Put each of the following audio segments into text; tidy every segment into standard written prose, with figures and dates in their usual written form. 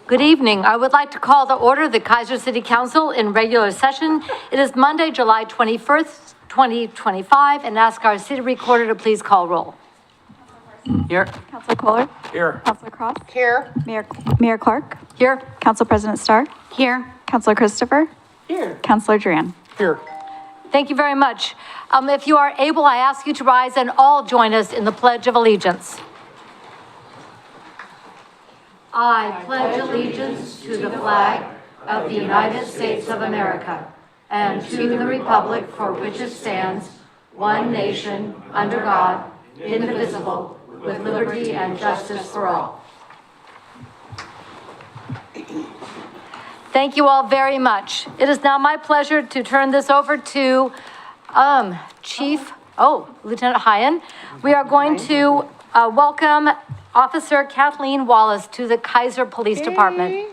Good evening. I would like to call to order the Kaiser City Council in regular session. It is Monday, July 21st, 2025, and ask our city recorder to please call roll. Here. Councilor Kohler. Here. Councilor Cross. Here. Mayor Clark. Here. Council President Starr. Here. Councilor Christopher. Here. Councilor Duran. Here. Thank you very much. If you are able, I ask you to rise and all join us in the Pledge of Allegiance. I pledge allegiance to the flag of the United States of America and to the republic for which it stands, one nation, under God, indivisible, with liberty and justice for all. Thank you all very much. It is now my pleasure to turn this over to Lieutenant Hyen. We are going to welcome Officer Kathleen Wallace to the Kaiser Police Department.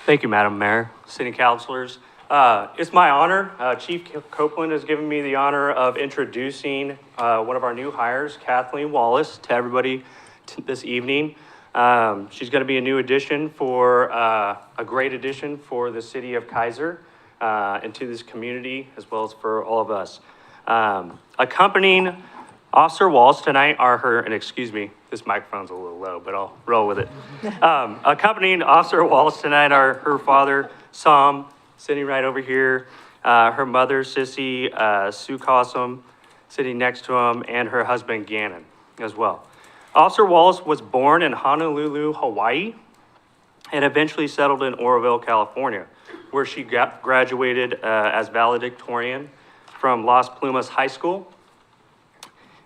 Thank you, Madam Mayor, City Councilors. It's my honor. Chief Copeland has given me the honor of introducing one of our new hires, Kathleen Wallace, to everybody this evening. She's going to be a new addition for a great addition for the city of Kaiser and to this community, as well as for all of us. Accompanying Officer Wallace tonight are her, and excuse me, this microphone's a little low, but I'll roll with it. Accompanying Officer Wallace tonight are her father, Sam, sitting right over here, her mother, Sissy, Sue Cossum, sitting next to him, and her husband, Gannon, as well. Officer Wallace was born in Honolulu, Hawaii, and eventually settled in Oroville, California, where she graduated as valedictorian from Las Plumas High School.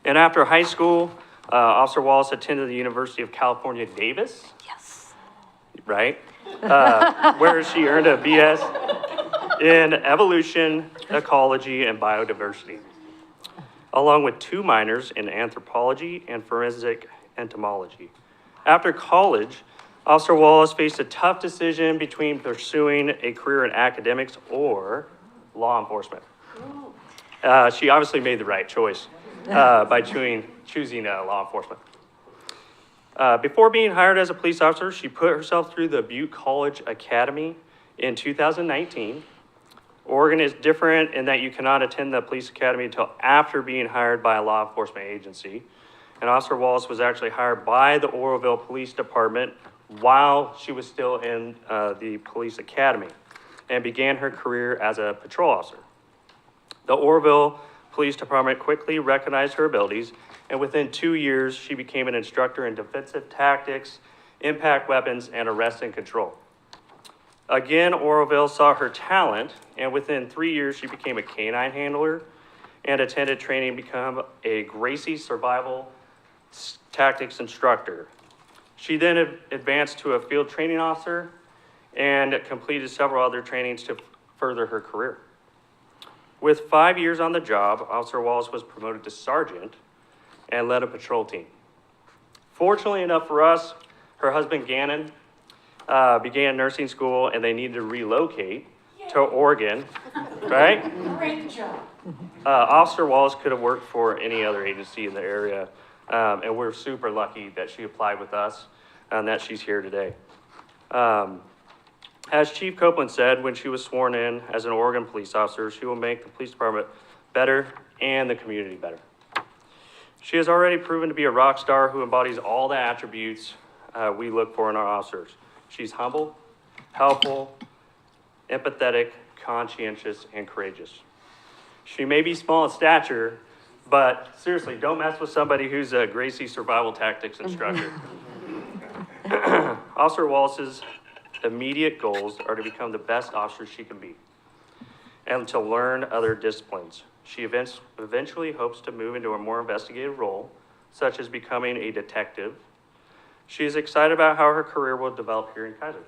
And after high school, Officer Wallace attended the University of California, Davis. Yes. Right? Where she earned a BS in evolution, ecology, and biodiversity, along with 2 minors in anthropology and forensic entomology. After college, Officer Wallace faced a tough decision between pursuing a career in academics or law enforcement. She obviously made the right choice by choosing law enforcement. Before being hired as a police officer, she put herself through the Butte College Academy in 2019. Oregon is different in that you cannot attend the police academy until after being hired by a law enforcement agency. And Officer Wallace was actually hired by the Oroville Police Department while she was still in the police academy and began her career as a patrol officer. The Oroville Police Department quickly recognized her abilities, and within 2 years, she became an instructor in defensive tactics, impact weapons, and arrest and control. Again, Oroville saw her talent, and within 3 years, she became a canine handler and attended training to become a Gracie survival tactics instructor. She then advanced to a field training officer and completed several other trainings to further her career. With 5 years on the job, Officer Wallace was promoted to sergeant and led a patrol team. Fortunately enough for us, her husband Gannon began nursing school and they needed to relocate to Oregon, right? Great job. Officer Wallace could have worked for any other agency in the area, and we're super lucky that she applied with us and that she's here today. As Chief Copeland said when she was sworn in as an Oregon police officer, she will make the police department better and the community better. She has already proven to be a rock star who embodies all the attributes we look for in our officers. She's humble, helpful, empathetic, conscientious, and courageous. She may be small in stature, but seriously, don't mess with somebody who's a Gracie survival tactics instructor. Officer Wallace's immediate goals are to become the best officer she can be and to learn other disciplines. She eventually hopes to move into a more investigative role, such as becoming a detective. She is excited about how her career will develop here in Kaiser.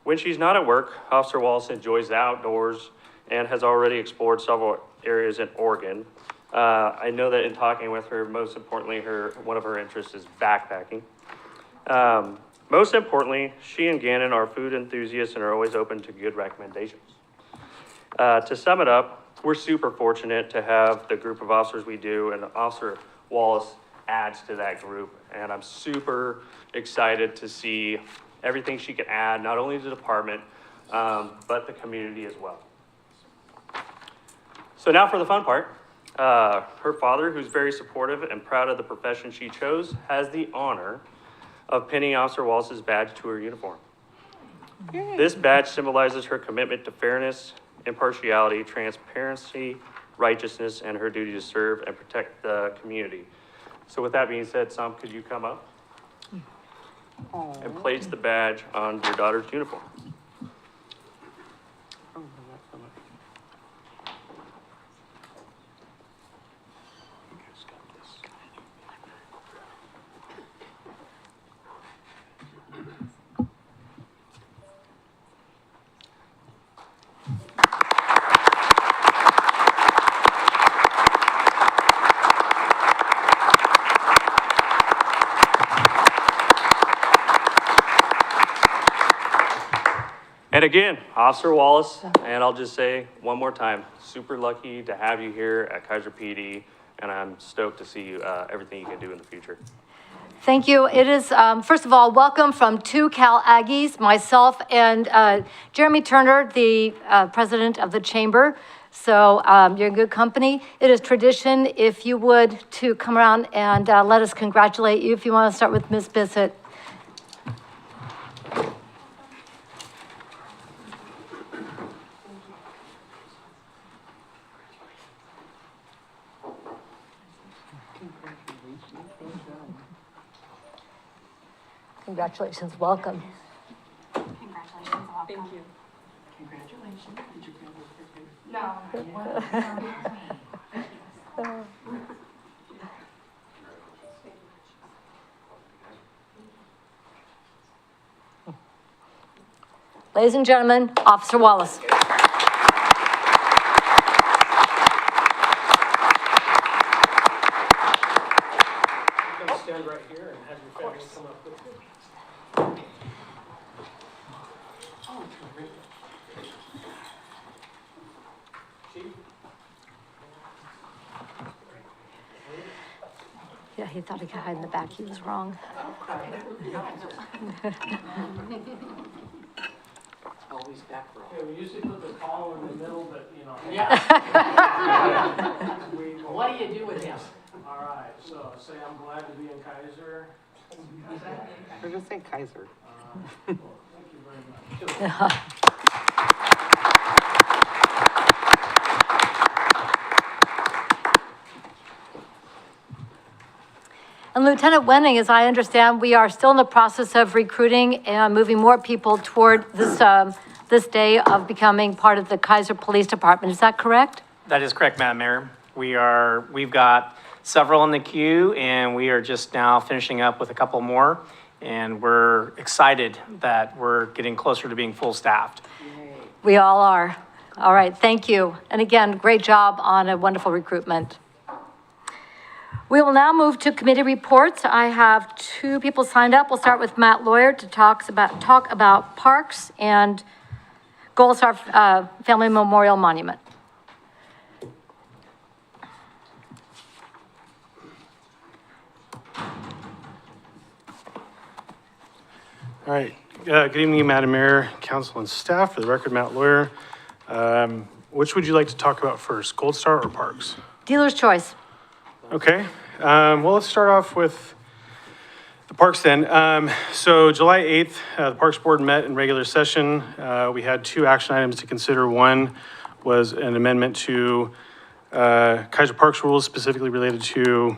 When she's not at work, Officer Wallace enjoys the outdoors and has already explored several areas in Oregon. I know that in talking with her, most importantly, one of her interests is backpacking. Most importantly, she and Gannon are food enthusiasts and are always open to good recommendations. To sum it up, we're super fortunate to have the group of officers we do, and Officer Wallace adds to that group. And I'm super excited to see everything she can add, not only to the department, but the community as well. So now for the fun part. Her father, who's very supportive and proud of the profession she chose, has the honor of pinning Officer Wallace's badge to her uniform. This badge symbolizes her commitment to fairness, impartiality, transparency, righteousness, and her duty to serve and protect the community. So with that being said, Sam, could you come up and place the badge on your daughter's uniform? And again, Officer Wallace, and I'll just say one more time, super lucky to have you here at Kaiser PD, and I'm stoked to see everything you can do in the future. Thank you. It is, first of all, welcome from two Cal Aggies, myself and Jeremy Turner, the president of the chamber. So you're in good company. It is tradition, if you would, to come around and let us congratulate you. If you want to start with Ms. Bissett. Congratulations, welcome. Congratulations, welcome. Thank you. Congratulations. Did you feel this? No. Ladies and gentlemen, Officer Wallace. Stand right here and have your family come up with you. Oh, terrific. Chief? Yeah, he thought he could hide in the back. He was wrong. Always back row. Yeah, we usually put the towel in the middle, but, you know. Yeah. What do you do with him? All right, so say I'm glad to be in Kaiser. We're gonna say Kaiser. Thank you very much. And Lieutenant Wenning, as I understand, we are still in the process of recruiting and moving more people toward this, this day of becoming part of the Kaiser Police Department. Is that correct? That is correct, Madam Mayor. We've got several in the queue, and we are just now finishing up with a couple more. And we're excited that we're getting closer to being full staffed. We all are. All right, thank you. And again, great job on a wonderful recruitment. We will now move to committee reports. I have two people signed up. We'll start with Matt Lawyer to talk about parks and Gold Star Family Memorial Monument. All right. Good evening, Madam Mayor, council, and staff. For the record, Matt Lawyer. Which would you like to talk about first, Gold Star or parks? Dealer's choice. Okay. Well, let's start off with the parks then. So July 8th, the Parks Board met in regular session. We had two action items to consider. One was an amendment to Kaiser Parks rules specifically related to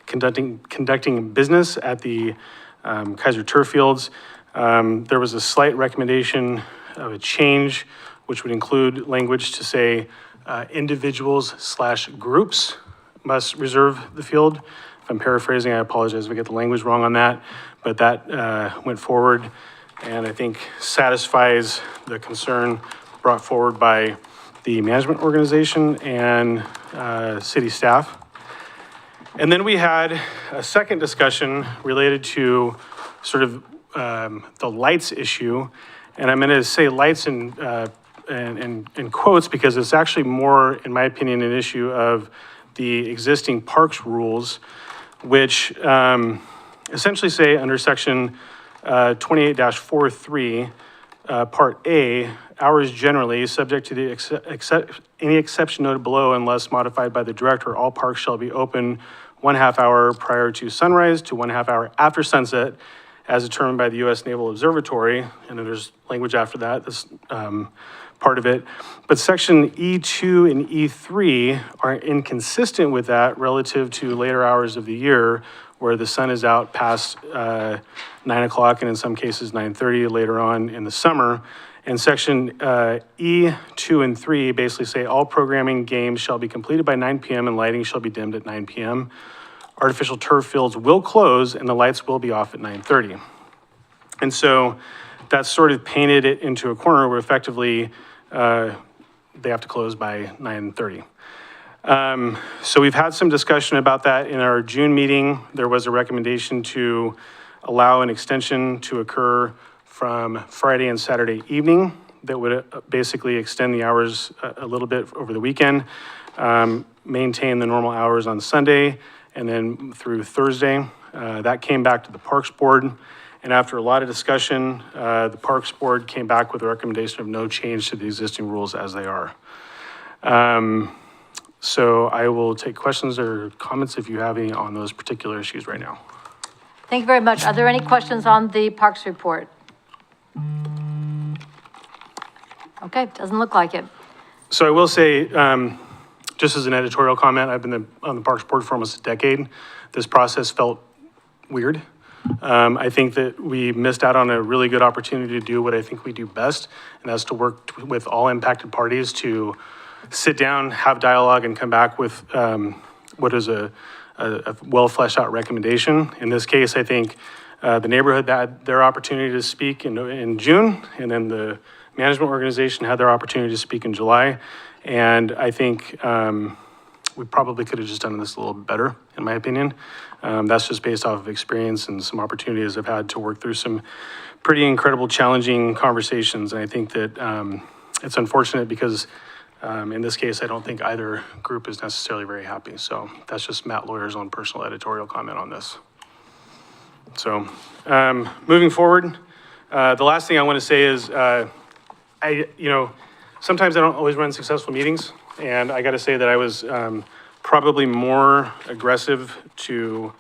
conducting business at the Kaiser Turf Fields. There was a slight recommendation of a change, which would include language to say individuals/groups must reserve the field. If I'm paraphrasing, I apologize if I get the language wrong on that, but that went forward and I think satisfies the concern brought forward by the management organization and city staff. And then we had a second discussion related to sort of the lights issue. And I'm going to say lights in quotes because it's actually more, in my opinion, an issue of the existing parks rules. which essentially say under section 28-43, Part A, hours generally, subject to the any exception noted below unless modified by the director, all parks shall be open 1/2 hour prior to sunrise to 1/2 hour after sunset, as determined by the U.S. Naval Observatory. And then there's language after that, this part of it. But section E2 and E3 are inconsistent with that relative to later hours of the year, where the sun is out past 9 o'clock and in some cases 9:30 later on in the summer. And section E2 and 3 basically say all programming games shall be completed by 9 p.m. and lighting shall be dimmed at 9 p.m. Artificial turf fields will close and the lights will be off at 9:30. And so that's sort of painted it into a corner where effectively they have to close by 9:30. So we've had some discussion about that in our June meeting. There was a recommendation to allow an extension to occur from Friday and Saturday evening that would basically extend the hours a little bit over the weekend, maintain the normal hours on Sunday, and then through Thursday. That came back to the Parks Board. And after a lot of discussion, the Parks Board came back with a recommendation of no change to the existing rules as they are. So I will take questions or comments if you have any on those particular issues right now. Thank you very much. Are there any questions on the Parks report? Okay, doesn't look like it. So I will say, just as an editorial comment, I've been on the Parks Board for almost a decade. This process felt weird. I think that we missed out on a really good opportunity to do what I think we do best, and that's to work with all impacted parties to sit down, have dialogue, and come back with what is a well fleshed out recommendation. In this case, I think the neighborhood had their opportunity to speak in June, and then the management organization had their opportunity to speak in July. And I think we probably could have just done this a little bit better, in my opinion. That's just based off of experience and some opportunities I've had to work through some pretty incredible, challenging conversations. And I think that it's unfortunate because in this case, I don't think either group is necessarily very happy. So that's just Matt Lawyer's own personal editorial comment on this. So moving forward, the last thing I want to say is, sometimes I don't always run successful meetings, and I got to say that I was probably more aggressive to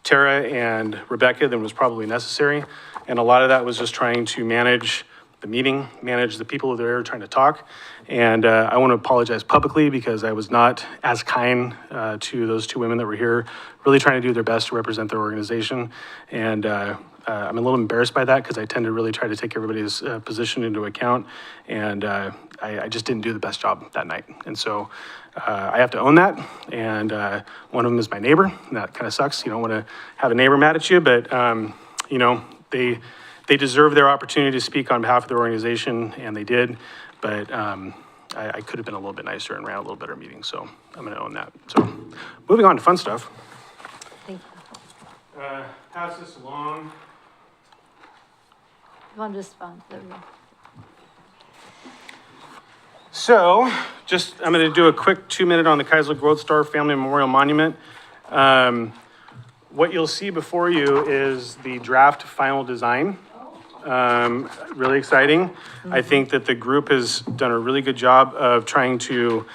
Tara and Rebecca than was probably necessary. And a lot of that was just trying to manage the meeting, manage the people that are trying to talk. And I want to apologize publicly because I was not as kind to those two women that were here, really trying to do their best to represent their organization. And I'm a little embarrassed by that because I tend to really try to take everybody's position into account. And I just didn't do the best job that night. And so I have to own that. And one of them is my neighbor. And that kind of sucks. You don't want to have a neighbor mad at you, but they deserve their opportunity to speak on behalf of their organization, and they did. But I could have been a little bit nicer and ran a little better meeting, so I'm going to own that. So moving on to fun stuff. Thank you. Pass this along. You want this one? There we go. So I'm going to do a quick 2-minute on the Kaiser Growth Star Family Memorial Monument. What you'll see before you is the draft final design. Really exciting. I think that the group has done a really good job of trying to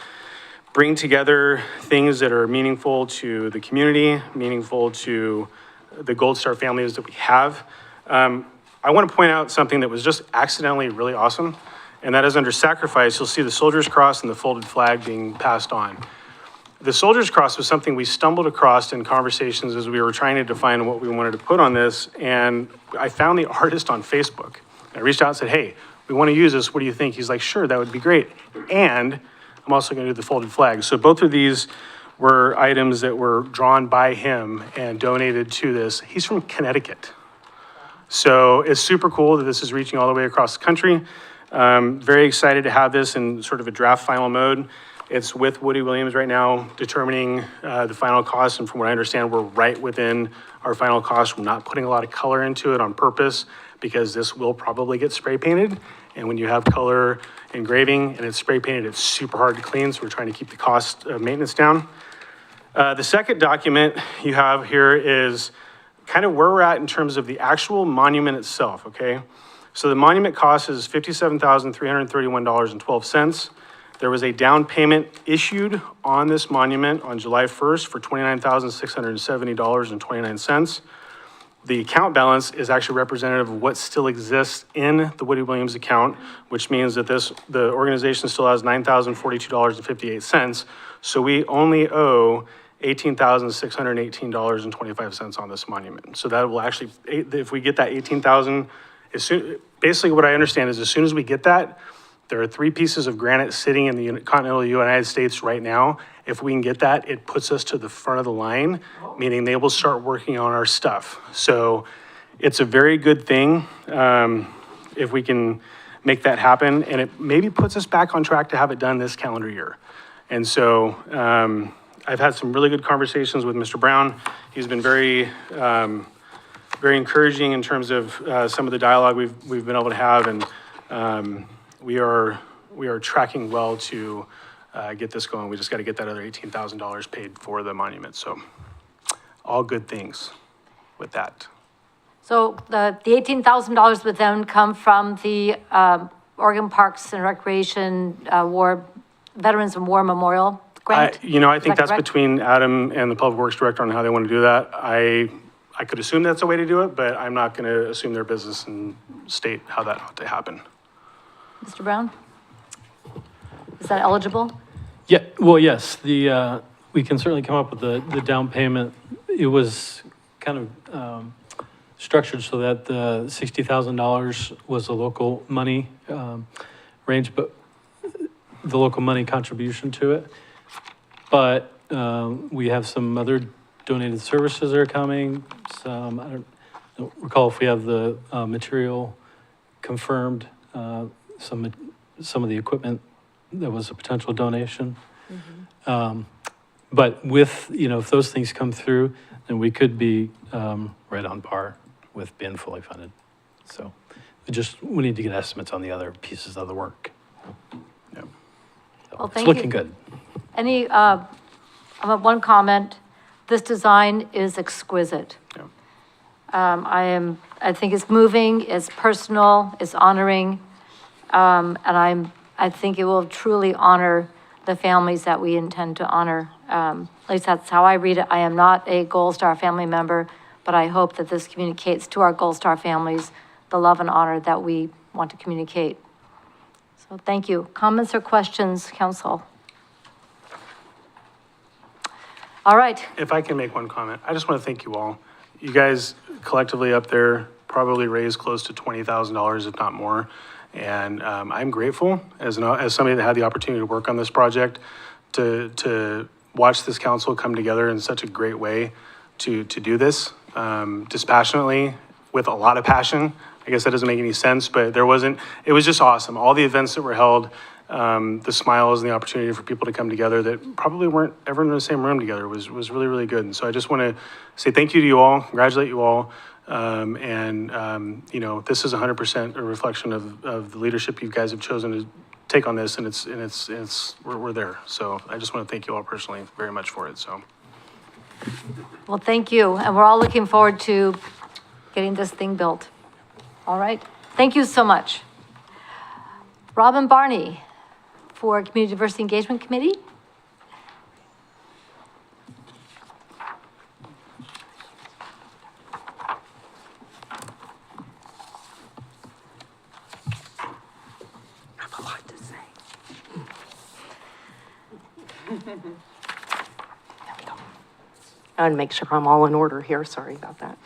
bring together things that are meaningful to the community, meaningful to the Gold Star families that we have. I want to point out something that was just accidentally really awesome, and that is under sacrifice, you'll see the Soldier's Cross and the folded flag being passed on. The Soldier's Cross was something we stumbled across in conversations as we were trying to define what we wanted to put on this, and I found the artist on Facebook. I reached out and said, hey, we want to use this, what do you think? He's like, sure, that would be great. And I'm also going to do the folded flag. So both of these were items that were drawn by him and donated to this. He's from Connecticut. So it's super cool that this is reaching all the way across the country. Very excited to have this in sort of a draft final mode. It's with Woody Williams right now determining the final cost, and from what I understand, we're right within our final cost. We're not putting a lot of color into it on purpose because this will probably get spray painted, and when you have color engraving and it's spray painted, it's super hard to clean, so we're trying to keep the cost of maintenance down. The second document you have here is kind of where we're at in terms of the actual monument itself, okay? So the monument cost is $57,331.12. There was a down payment issued on this monument on July 1st for $29,670.29. The account balance is actually representative of what still exists in the Woody Williams account, which means that the organization still has $9,042.58. So we only owe $18,618.25 on this monument. So that will actually, if we get that 18,000, basically what I understand is as soon as we get that, there are 3 pieces of granite sitting in the continental United States right now. If we can get that, it puts us to the front of the line, meaning they will start working on our stuff. So it's a very good thing if we can make that happen, and it maybe puts us back on track to have it done this calendar year. And so I've had some really good conversations with Mr. Brown. He's been very encouraging in terms of some of the dialogue we've been able to have, and we are tracking well to get this going. We just got to get that other $18,000 paid for the monument. So all good things with that. So the $18,000 would then come from the Oregon Parks and Recreation Veterans and War Memorial Grant? I Is think that that's correct? between Adam and the Public Works Director on how they want to do that. I could assume that's a way to do it, but I'm not going to assume their business and state how that ought to happen. Mr. Brown? Is that eligible? Yeah, well, yes, we can certainly come up with the down payment. It was kind of structured so that the $60,000 was a local money range, but the local money contribution to it. But we have some other donated services that are coming. Some, I don't recall if we have the material confirmed, some of the equipment that was a potential donation. But with, if those things come through, then we could be right on par with being fully funded. So we need to get estimates on the other pieces of the work. Yep. So Well, it's thank looking you. good. Any, I have one comment. This design is exquisite. Yeah. I think it's moving, it's personal, it's honoring, and I think it will truly honor the families that we intend to honor. At least that's how I read it. I am not a Gold Star family member, but I hope that this communicates to our Gold Star families the love and honor that we want to communicate. So thank you. Comments or questions, council? All right. If I can make one comment, I just want to thank you all. You guys collectively up there probably raised close to $20,000, if not more. And I'm grateful as somebody that had the opportunity to work on this project, to watch this council come together in such a great way to do this dispassionately with a lot of passion. I guess that doesn't make any sense, but it was just awesome. All the events that were held, the smiles and the opportunity for people to come together that probably weren't ever in the same room together was really, really good. And so I just want to say thank you to you all, congratulate you all. This is 100% a reflection of the leadership you guys have chosen to take on this, and we're there. So I just want to thank you all personally very much for it, so. Well, thank you, and we're all looking forward to getting this thing built. All right, thank you so much. Robin Barney for Community Diversity Engagement Committee. I want to make sure I'm all in order here. Sorry about that.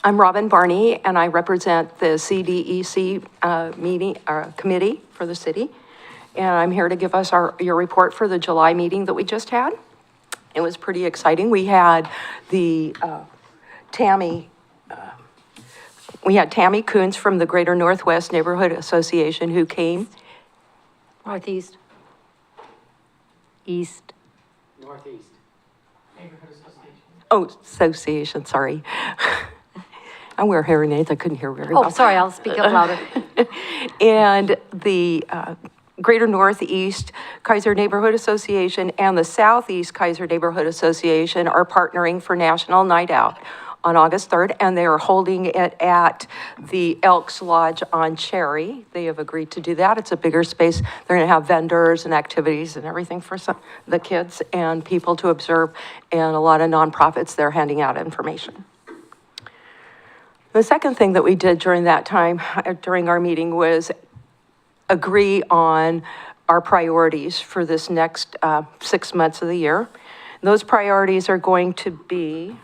I'm Robin Barney, and I represent the CDEC committee for the city. And I'm here to give us your report for the July meeting that we just had. It was pretty exciting. We had Tammy Coons from the Greater Northwest Neighborhood Association who came. Northeast. East. Northeast. Oh, association, sorry. I wear hearing aids, I couldn't hear very well. Oh, sorry, I'll speak up louder. And Greater Northeast Kaiser Neighborhood Association and the Southeast Kaiser Neighborhood Association are partnering for National Night Out on August 3rd, and they are holding it at the Elks Lodge on Cherry. They have agreed to do that. It's a bigger space. They're going to have vendors and activities and everything for the kids and people to observe, and a lot of nonprofits there handing out information. The second thing that we did during that time, during our meeting, was agree on our priorities for this next 6 months of the year. Those priorities are going to be,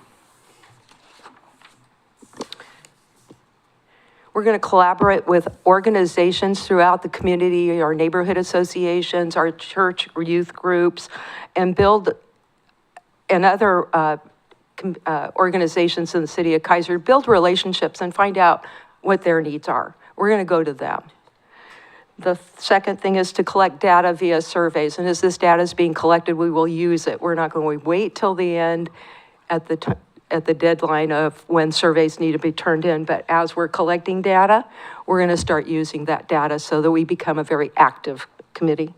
we're going to collaborate with organizations throughout the community, our neighborhood associations, our church youth groups, and build, and other organizations in the city of Kaiser, build relationships and find out what their needs are. We're going to go to them. The second thing is to collect data via surveys, and as this data is being collected, we will use it. We're not going to wait till the end at the deadline of when surveys need to be turned in, but as we're collecting data, we're going to start using that data so that we become a very active committee.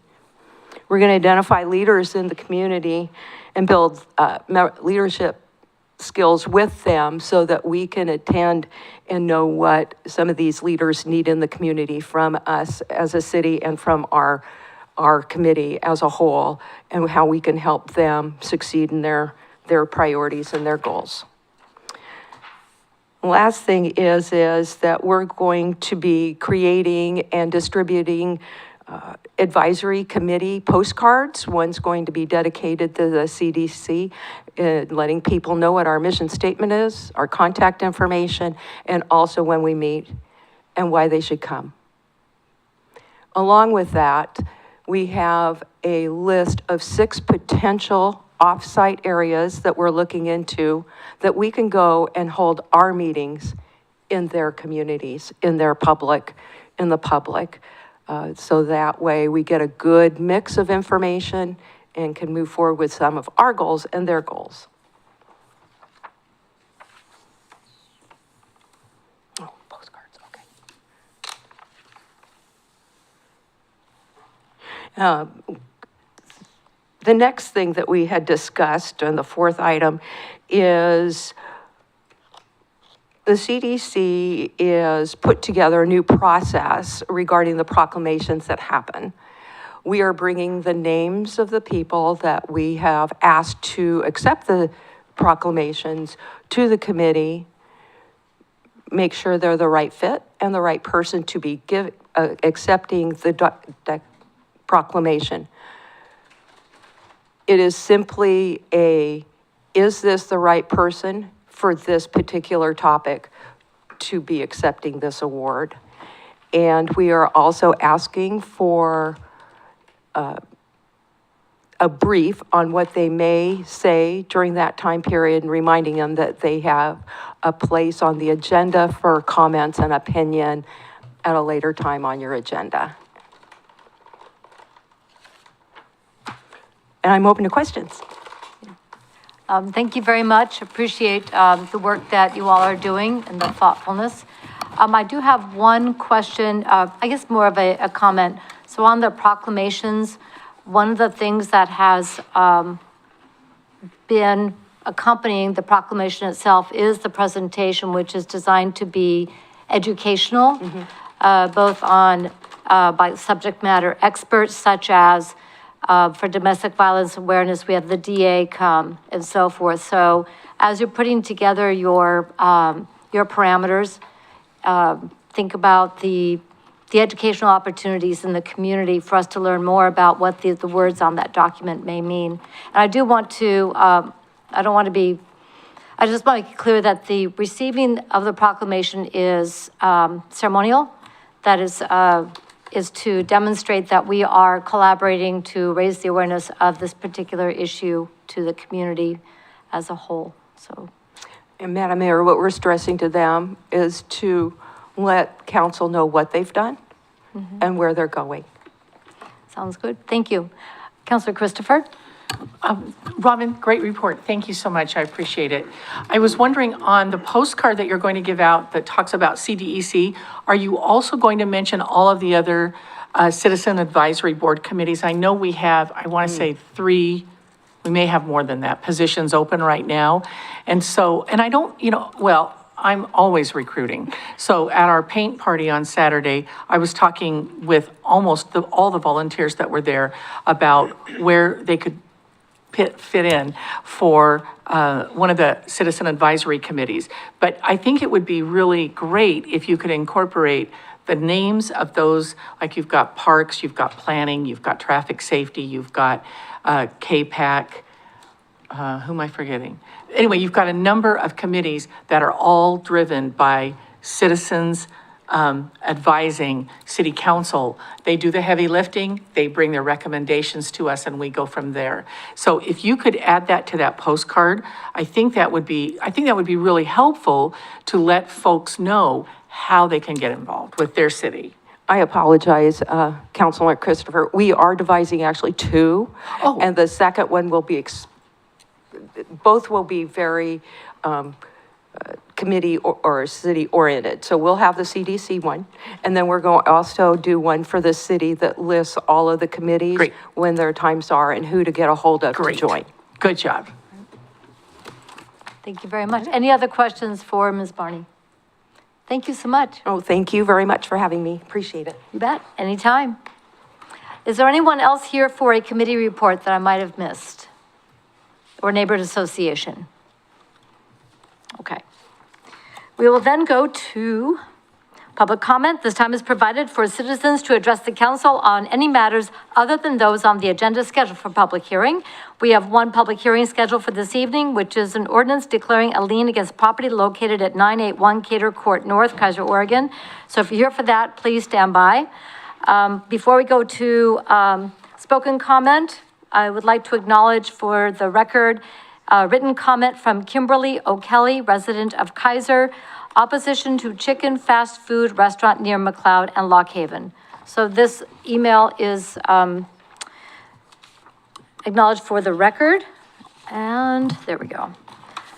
We're going to identify leaders in the community and build leadership skills with them so that we can attend and know what some of these leaders need in the community from us as a city and from our committee as a whole, and how we can help them succeed in their priorities and their goals. Last thing is that we're going to be creating and distributing advisory committee postcards. One's going to be dedicated to the CDC, letting people know what our mission statement is, our contact information, and also when we meet and why they should come. Along with that, we have a list of 6 potential off-site areas that we're looking into that we can go and hold our meetings in their communities, in the public. So that way we get a good mix of information and can move forward with some of our goals and their goals. Oh, postcards, okay. The next thing that we had discussed, and the fourth item, is the CDC is put together a new process regarding the proclamations that happen. We are bringing the names of the people that we have asked to accept the proclamations to the committee, make sure they're the right fit and the right person to be accepting the proclamation. It is simply is this the right person for this particular topic to be accepting this award? And we are also asking for a brief on what they may say during that time period, and reminding them that they have a place on the agenda for comments and opinion at a later time on your agenda. And I'm open to questions. Thank you very much. Appreciate the work that you all are doing and the thoughtfulness. I do have one question, I guess more of a comment. So on the proclamations, one of the things that has been accompanying the proclamation itself is the presentation, which is designed to be educational, both on by subject matter experts such as for domestic violence awareness, we have the DA come and so forth. So as you're putting together your parameters, think about the educational opportunities in the community for us to learn more about what the words on that document may mean. And I do want to, I just want to make it clear that the receiving of the proclamation is ceremonial. That is to demonstrate that we are collaborating to raise the awareness of this particular issue to the community as a whole, so. And Madam Mayor, what we're stressing to them is to let council know what they've done and where they're going. Sounds good, thank you. Councilor Christopher? Robin, great report. Thank you so much. I appreciate it. I was wondering on the postcard that you're going to give out that talks about CDEC, are you also going to mention all of the other citizen advisory board committees. I know we have, I want to say 3, we may have more than that, positions open right now. And so, and I don't, well, I'm always recruiting. So at our paint party on Saturday, I was talking with almost all the volunteers that were there about where they could fit in for one of the citizen advisory committees. But I think it would be really great if you could incorporate the names of those, like you've got parks, you've got planning, you've got traffic safety, you've got KPAC, who am I forgetting? Anyway, you've got a number of committees that are all driven by citizens advising city council. They do the heavy lifting, they bring their recommendations to us, and we go from there. So if you could add that to that postcard, I think that would be really helpful to let folks know how they can get involved with their city. I apologize, Councilor Christopher. We are devising actually 2. Oh. And the second one will be, both will be very committee or city oriented. So we'll have the CDC one, and then we're going to also do one for the city that lists all of the committees, Great. when their times are, and who to get a hold of to Great. join. Good job. Thank you very much. Any other questions for Ms. Barney? Thank you so much. Oh, thank you very much for having me. Appreciate it. You bet, anytime. Is there anyone else here for a committee report that I might have missed? Or neighborhood association? Okay. We will then go to public comment. This time is provided for citizens to address the council on any matters other than those on the agenda scheduled for public hearing. We have one public hearing scheduled for this evening, which is an ordinance declaring a lien against property located at 981 Cater Court North, Kaiser, Oregon. So if you're here for that, please stand by. Before we go to spoken comment, I would like to acknowledge for the record written comment from Kimberly O'Kelly, resident of Kaiser, opposition to chicken fast food restaurant near McLeod and Lock Haven. So this email is acknowledged for the record, and there we go.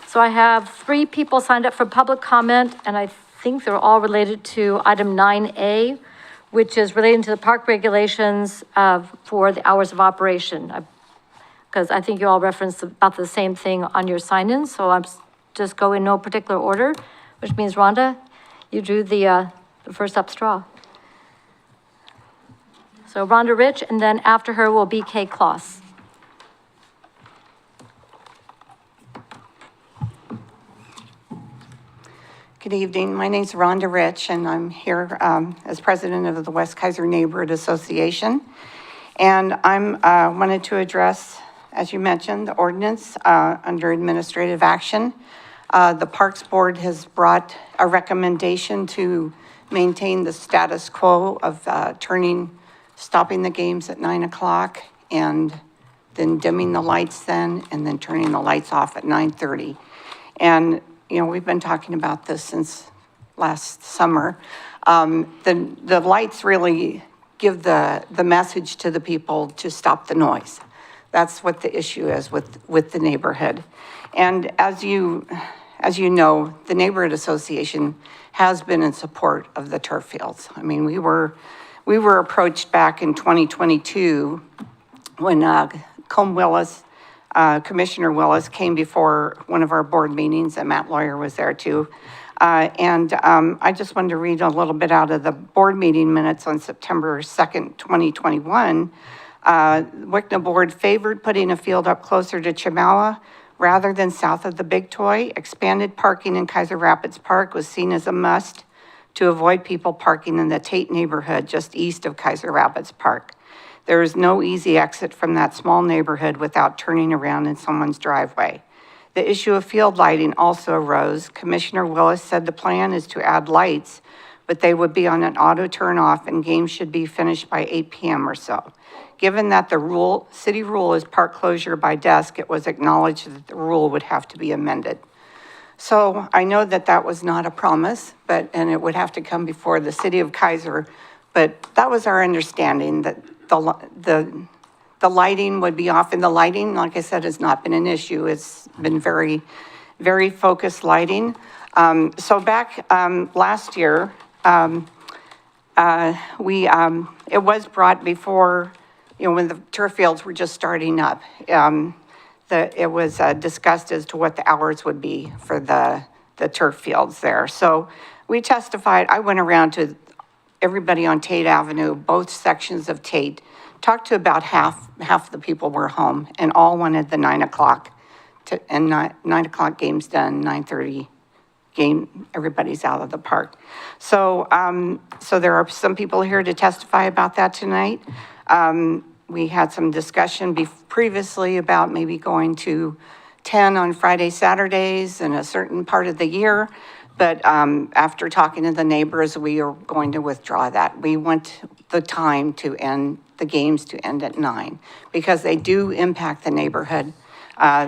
So I have 3 people signed up for public comment, and I think they're all related to item 9A, which is relating to the park regulations for the hours of operation. Because I think you all referenced about the same thing on your sign-in, so I'm just go in no particular order, which means Rhonda, you drew the first up straw. So Rhonda Rich, and then after her will be Kay Kloss. Good evening. My name's Rhonda Rich, and I'm here as president of the West Kaiser Neighborhood Association. And I'm wanted to address, as you mentioned, the ordinance under administrative action. The Parks Board has brought a recommendation to maintain the status quo of stopping the games at 9 o'clock and then dimming the lights then, and then turning the lights off at 9:30. And we've been talking about this since last summer. The lights really give the message to the people to stop the noise. That's what the issue is with the neighborhood. And as you know, the Neighborhood Association has been in support of the turf fields. I mean, we were approached back in 2022 when Commissioner Willis came before one of our board meetings, and Matt Lawyer was there too. I just wanted to read a little bit out of the board meeting minutes on September 2nd, 2021. WICNA board favored putting a field up closer to Chemawa rather than south of the Big Toy. Expanded parking in Kaiser Rapids Park was seen as a must to avoid people parking in the Tate neighborhood just east of Kaiser Rapids Park. There is no easy exit from that small neighborhood without turning around in someone's driveway. The issue of field lighting also arose. Commissioner Willis said the plan is to add lights, but they would be on an auto turn off and games should be finished by 8 p.m. or so. Given that the city rule is park closure by dusk, it was acknowledged that the rule would have to be amended. So I know that that was not a promise, and it would have to come before the city of Kaiser, but that was our understanding, that the lighting would be off, and the lighting, like I said, has not been an issue. It's been very, very focused lighting. So back last year, we it was brought before, when the turf fields were just starting up. It was discussed as to what the hours would be for the turf fields there. So we testified, I went around to everybody on Tate Avenue, both sections of Tate, talked to about half the people were home, and all wanted the 9 o'clock, and 9 o'clock game's done, 9:30 game, everybody's out of the park. So, so there are some people here to testify about that tonight. We had some discussion previously about maybe going to 10 on Friday, Saturdays in a certain part of the year. But after talking to the neighbors, we are going to withdraw that. We want the time to end, the games to end at 9, because they do impact the neighborhood.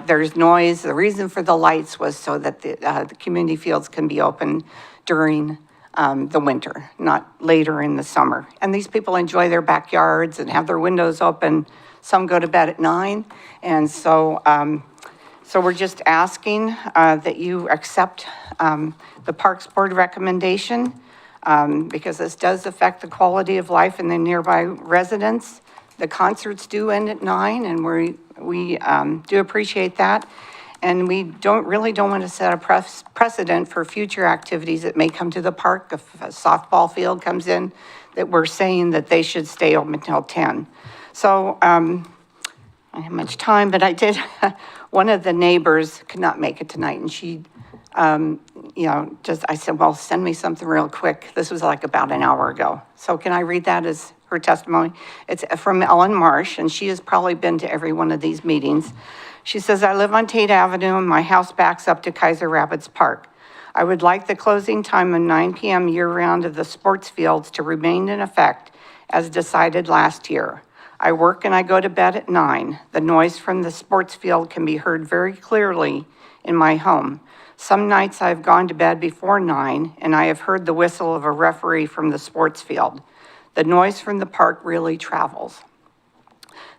There's noise. The reason for the lights was so that the community fields can be open during the winter, not later in the summer. And these people enjoy their backyards and have their windows open. Some go to bed at 9. And so, so we're just asking that you accept the Parks Board recommendation, because this does affect the quality of life in the nearby residents. The concerts do end at 9, and we do appreciate that. And we really don't want to set a precedent for future activities that may come to the park. If a softball field comes in, that we're saying that they should stay open until 10. So I don't have much time, but I did, one of the neighbors could not make it tonight, and she, I said, well, send me something real quick. This was like about an hour ago. So can I read that as her testimony? It's from Ellen Marsh, and she has probably been to every one of these meetings. She says, I live on Tate Avenue, and my house backs up to Kaiser Rapids Park. I would like the closing time of 9 p.m. year-round of the sports fields to remain in effect as decided last year. I work and I go to bed at 9. The noise from the sports field can be heard very clearly in my home. Some nights I've gone to bed before 9, and I have heard the whistle of a referee from the sports field. The noise from the park really travels.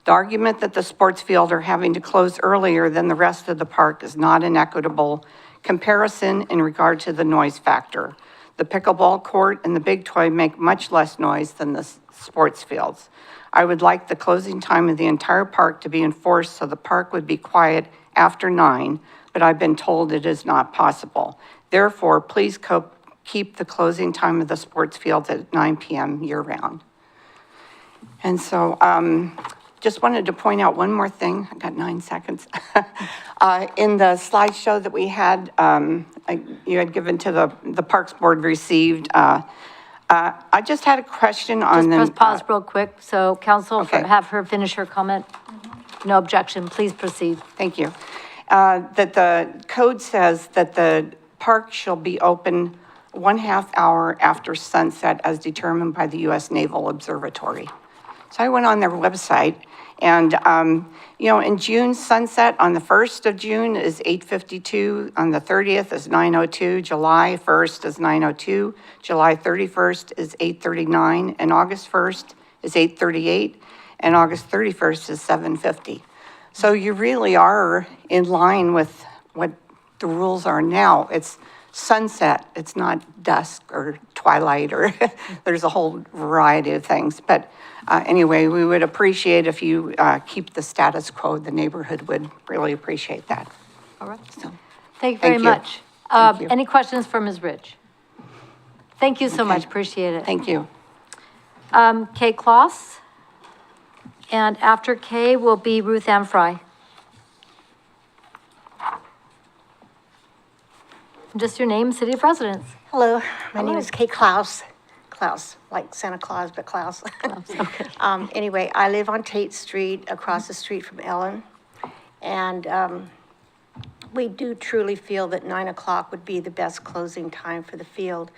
The argument that the sports field are having to close earlier than the rest of the park is not an equitable comparison in regard to the noise factor. The pickleball court and the big toy make much less noise than the sports fields. I would like the closing time of the entire park to be enforced so the park would be quiet after 9, but I've been told it is not possible. Therefore, please keep the closing time of the sports fields at 9 p.m. year-round. And so, just wanted to point out one more thing. I got 9 seconds. In the slideshow that we had, you had given to the Parks Board received, I just had a question on the... Just press pause real quick, so council, Okay. have her finish her comment. No objection, please proceed. Thank you. That the code says that the park shall be open 1/2 hour after sunset as determined by the U.S. Naval Observatory. So I went on their website, and, in June, sunset on the 1st of June is 8:52, on the 30th is 9:02, July 1st is 9:02, July 31st is 8:39, and August 1st is 8:38, and August 31st is 7:50. So you really are in line with what the rules are now. It's sunset, it's not dusk or twilight, or there's a whole variety of things. But anyway, we would appreciate if you keep the status quo. The neighborhood would really appreciate that. All right. So, Thank you very you. much. Thank you. Any questions for Ms. Rich? Thank you so Okay. much, appreciate it. thank you. Kay Kloss, and after Kay will be Ruth Ann Fry. Just your name, city of residence. Hello, my name Hello. is Kay Klaus. Klaus, like Santa Claus, but Klaus. Okay. Anyway, I live on Tate Street, across the street from Ellen. And we do truly feel that 9 o'clock would be the best closing time for the field.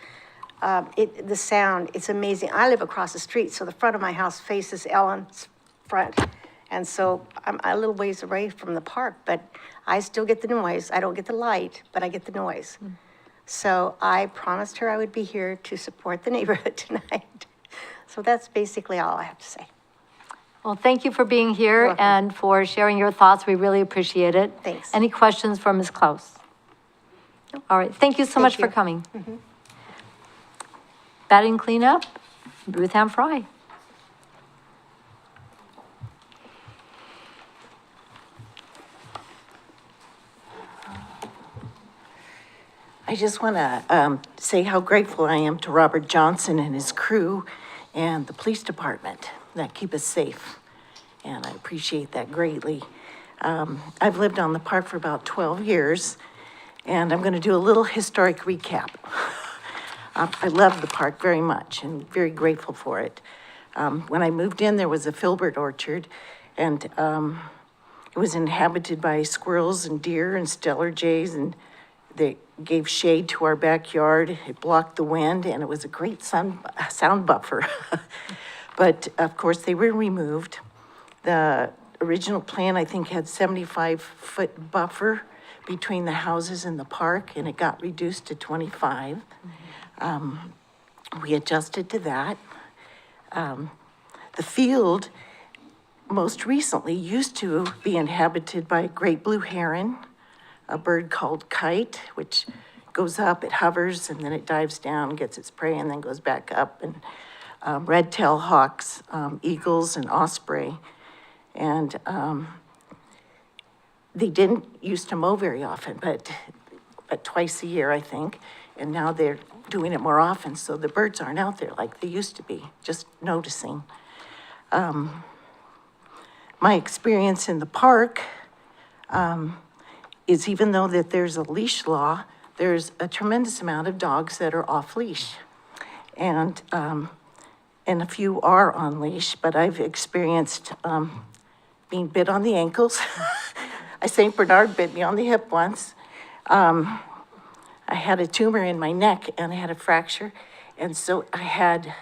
The sound, it's amazing. I live across the street, so the front of my house faces Ellen's front. And so I'm a little ways away from the park, but I still get the noise. I don't get the light, but I get the noise. So I promised her I would be here to support the neighborhood tonight. So that's basically all I have to say. Well, thank you for being here welcome. and for sharing your thoughts. We really appreciate it. Thanks. Any questions for Ms. Klaus? All right, thank you so much for you. coming. Batting cleanup, Ruth Ann Fry. I just want to say how grateful I am to Robert Johnson and his crew and the police department that keep us safe. And I appreciate that greatly. I've lived on the park for about 12 years, and I'm going to do a little historic recap. I love the park very much and very grateful for it. When I moved in, there was a filbert orchard, and it was inhabited by squirrels and deer and stellar jays, and they gave shade to our backyard. It blocked the wind, and it was a great sound buffer. But of course, they were removed. The original plan, I think, had 75-foot buffer between the houses and the park, and it got reduced to 25. We adjusted to that. The field most recently used to be inhabited by a great blue heron, a bird called kite, which goes up, it hovers, and then it dives down, gets its prey, and then goes back up, and red-tailed hawks, eagles, and osprey. And they didn't used to mow very often, but twice a year, I think, and now they're doing it more often, so the birds aren't out there like they used to be, just noticing. My experience in the park is even though that there's a leash law, there's a tremendous amount of dogs that are off leash. And a few are on leash, but I've experienced being bit on the ankles. A St. Bernard bit me on the hip once. I had a tumor in my neck and I had a fracture. And so I had,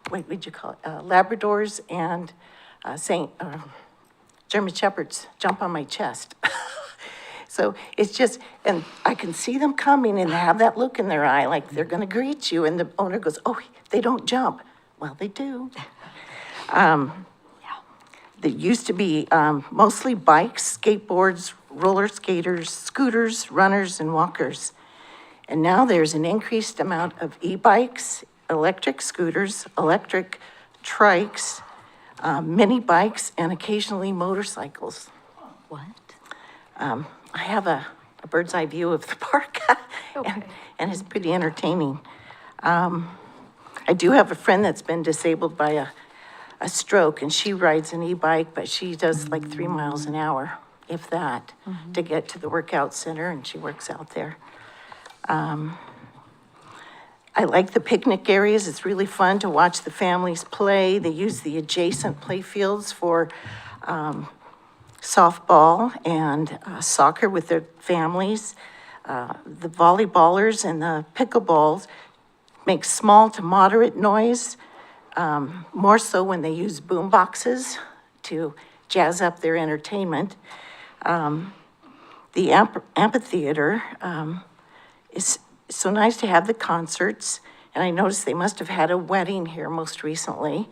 what would you call it, Labradors and German Shepherds jump on my chest. So it's just, and I can see them coming and they have that look in their eye like they're going to greet you. And the owner goes, oh, they don't jump. Well, they do. There used to be mostly bikes, skateboards, roller skaters, scooters, runners, and walkers. And now there's an increased amount of e-bikes, electric scooters, electric trikes, mini bikes, and occasionally motorcycles. What? I have a bird's eye view of the park, and it's pretty entertaining. I do have a friend that's been disabled by a stroke, and she rides an e-bike, but she does like 3 miles an hour, if that, to get to the workout center, and she works out there. I like the picnic areas. It's really fun to watch the families play. They use the adjacent play fields for softball and soccer with their families. The volleyballers and the pickleballs make small to moderate noise, more so when they use boom boxes to jazz up their entertainment. The amphitheater is so nice to have the concerts, and I noticed they must have had a wedding here most recently.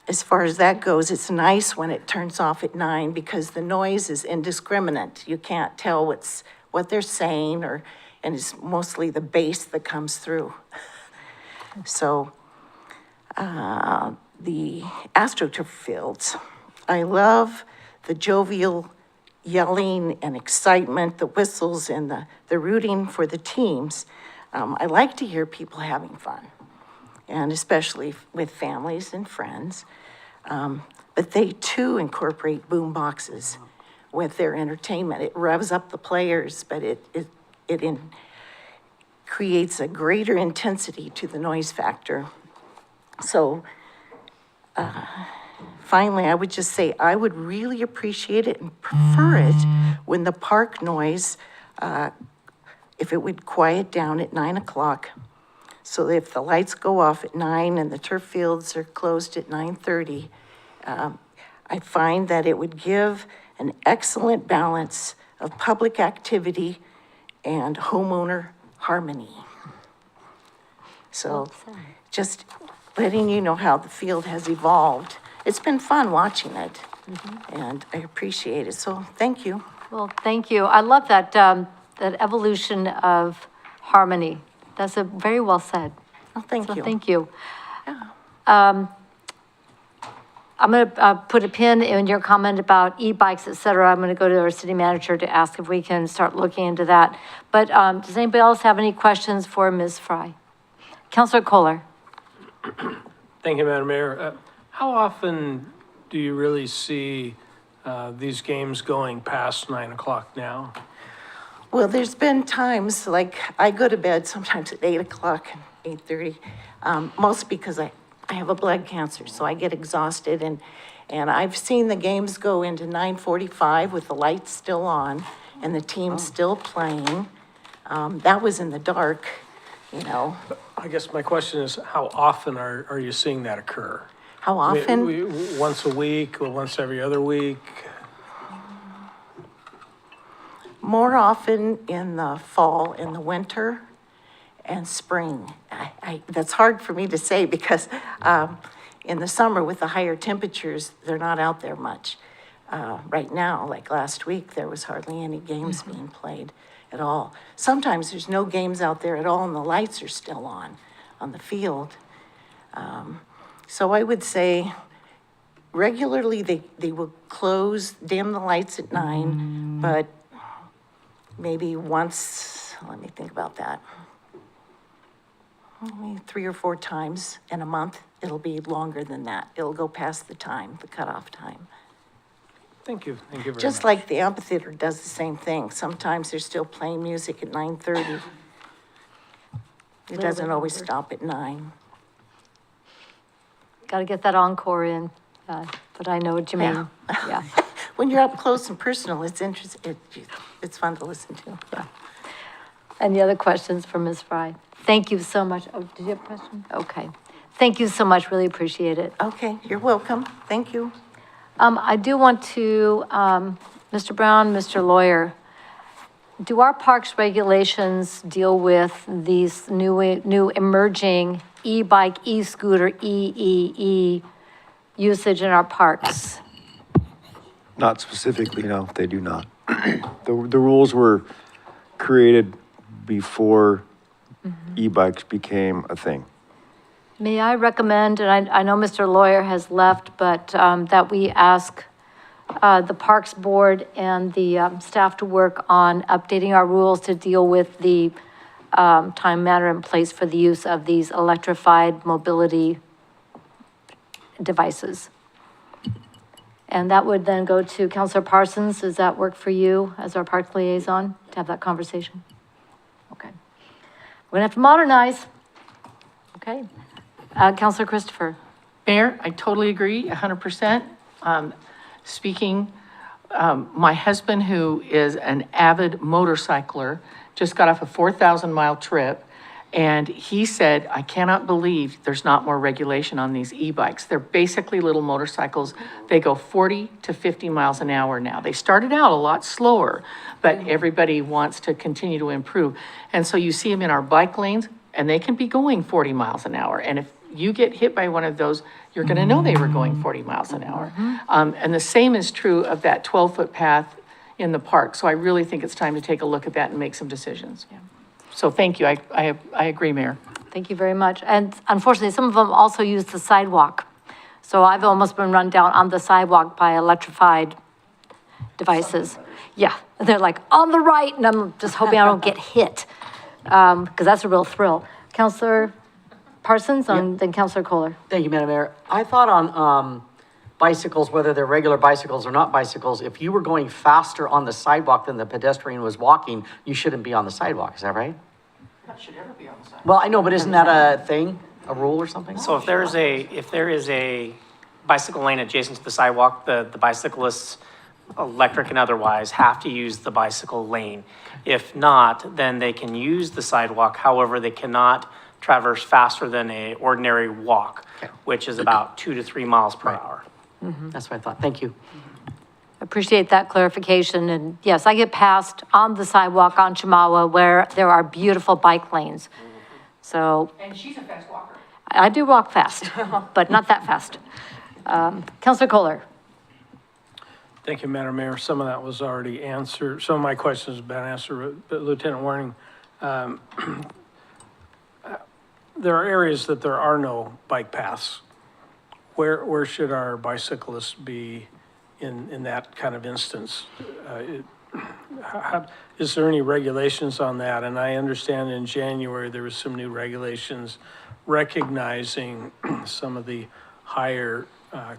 As far as that goes, it's nice when it turns off at 9 because the noise is indiscriminate. You can't tell what they're saying, and it's mostly the bass that comes through. So the AstroTurf fields, I love the jovial yelling and excitement, the whistles, and the rooting for the teams. I like to hear people having fun, and especially with families and friends. But they too incorporate boom boxes with their entertainment. It revs up the players, but it creates a greater intensity to the noise factor. So finally, I would just say I would really appreciate it and prefer it when the park noise, if it would quiet down at 9 o'clock. So if the lights go off at 9 and the turf fields are closed at 9:30, I find that it would give an excellent balance of public activity and homeowner harmony. So just letting you know how the field has evolved. It's been fun watching it, and I appreciate it. So thank you. Well, thank you. I love that, that evolution of harmony. That's very well said. Oh, thank you. Thank you. I'm going to put a pin in your comment about e-bikes, et cetera. I'm going to go to our city manager to ask if we can start looking into that. But does anybody else have any questions for Ms. Fry? Councilor Kohler. Thank you, Madam Mayor. How often do you really see these games going past 9 o'clock now? Well, there's been times, like, I go to bed sometimes at 8 o'clock, 8:30, mostly because I have a blood cancer, so I get exhausted, and I've seen the games go into 9:45 with the lights still on and the team still playing. That was in the dark, you know. I guess my question is, how often are you seeing that occur? How I often? mean, once a week or once every other week? More often in the fall, in the winter, and spring. That's hard for me to say because in the summer with the higher temperatures, they're not out there much. Right now, like last week, there was hardly any games being played at all. Sometimes there's no games out there at all and the lights are still on the field. So I would say regularly they will dim the lights at 9, but maybe once, let me think about that. Maybe 3 or 4 times in a month. It'll be longer than that. It'll go past the time, the cutoff time. Thank you very much. Just like the amphitheater does the same thing. Sometimes they're still playing music at 9:30. It doesn't always stop at 9. Got to get that encore in, but I know what you mean. Yeah. When you're up close and personal, it's interesting. It's fun to listen to. Yeah. Any other questions for Ms. Fry? Thank you so much. Oh, did you have a question? Okay. Thank you so much. Really appreciate it. Okay, you're welcome. Thank you. I do want to, Mr. Brown, Mr. Lawyer, do our parks regulations deal with these new emerging e-bike, e-scooter, EEE usage in our parks? Not specifically, no, they do not. The rules were created before e-bikes became a thing. May I recommend, and I know Mr. Lawyer has left, but that we ask the Parks Board and the staff to work on updating our rules to deal with the time, manner, and place for the use of these electrified mobility devices. And that would then go to Councilor Parsons. Does that work for you as our park liaison to have that conversation? Okay. We're gonna have to modernize. Okay. Councilor Christopher. Mayor, I totally agree, 100%. Speaking, my husband, who is an avid motorcycler, just got off a 4,000-mile trip, and he said, I cannot believe there's not more regulation on these e-bikes. They're basically little motorcycles. They go 40 to 50 miles an hour now. They started out a lot slower, but everybody wants to continue to improve. And so you see them in our bike lanes, and they can be going 40 miles an hour. And if you get hit by one of those, you're going to know they were going 40 miles an hour. And the same is true of that 12-foot path in the park. So I really think it's time to take a look at that and make some decisions. Yeah. So thank you. I agree, Mayor. Thank you very much. And unfortunately, some of them also use the sidewalk. So I've almost been run down on the sidewalk by electrified devices. Yeah, they're like on the right, and I'm just hoping I don't get hit, because that's a real thrill. Councilor Parsons, and then Councilor Kohler. Thank you, Madam Mayor. I thought on bicycles, whether they're regular bicycles or not bicycles, if you were going faster on the sidewalk than the pedestrian was walking, you shouldn't be on the sidewalk. Is that right? That should ever be on the sidewalk. Well, I know, but isn't that a thing, a rule or something? So if there is a bicycle lane adjacent to the sidewalk, the bicyclists, electric and otherwise, have to use the bicycle lane. If not, then they can use the sidewalk. However, they cannot traverse faster than an ordinary walk, which is about 2 to 3 miles per hour. That's what I thought. Thank you. Appreciate that clarification. And yes, I get passed on the sidewalk on Chemawa where there are beautiful bike lanes. So. And she's a fast walker. I do walk fast, but not that fast. Councilor Kohler. Thank you, Madam Mayor. Some of that was already answered. Some of my questions have been answered, but Lieutenant Warning, there are areas that there are no bike paths where should our bicyclists be in that kind of instance? Is there any regulations on that? And I understand in January, there was some new regulations recognizing some of the higher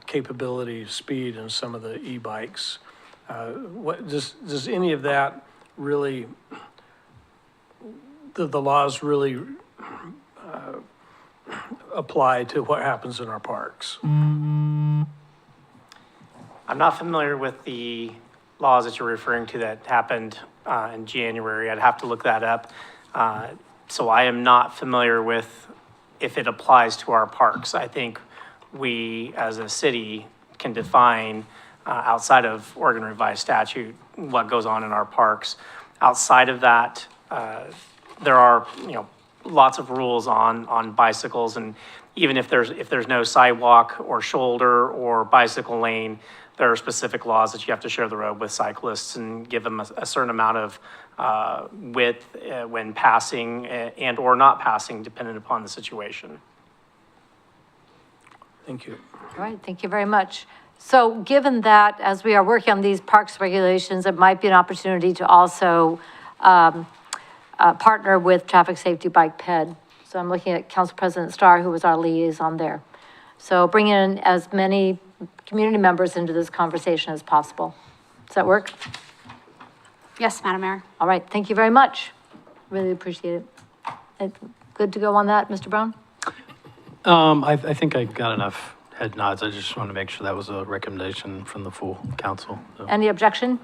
capability, speed in some of the e-bikes. Does any of that really, the laws really apply to what happens in our parks? I'm not familiar with the laws that you're referring to that happened in January. I'd have to look that up. So I am not familiar with if it applies to our parks. I think we, as a city, can define outside of Oregon Revised Statute what goes on in our parks. Outside of that, there are, lots of rules on bicycles, and even if there's no sidewalk or shoulder or bicycle lane, there are specific laws that you have to share the road with cyclists and give them a certain amount of width when passing and or not passing, depending upon the situation. Thank you. All right, thank you very much. So given that, as we are working on these parks regulations, it might be an opportunity to also partner with Traffic Safety Bike Ped. So I'm looking at Council President Starr, who was our liaison there. So bring in as many community members into this conversation as possible. Does that work? Yes, Madam Mayor. All right, thank you very much. Really appreciate it. Good to go on that, Mr. Brown? I think I got enough head nods. I just want to make sure that was a recommendation from the full council. So. Any objection?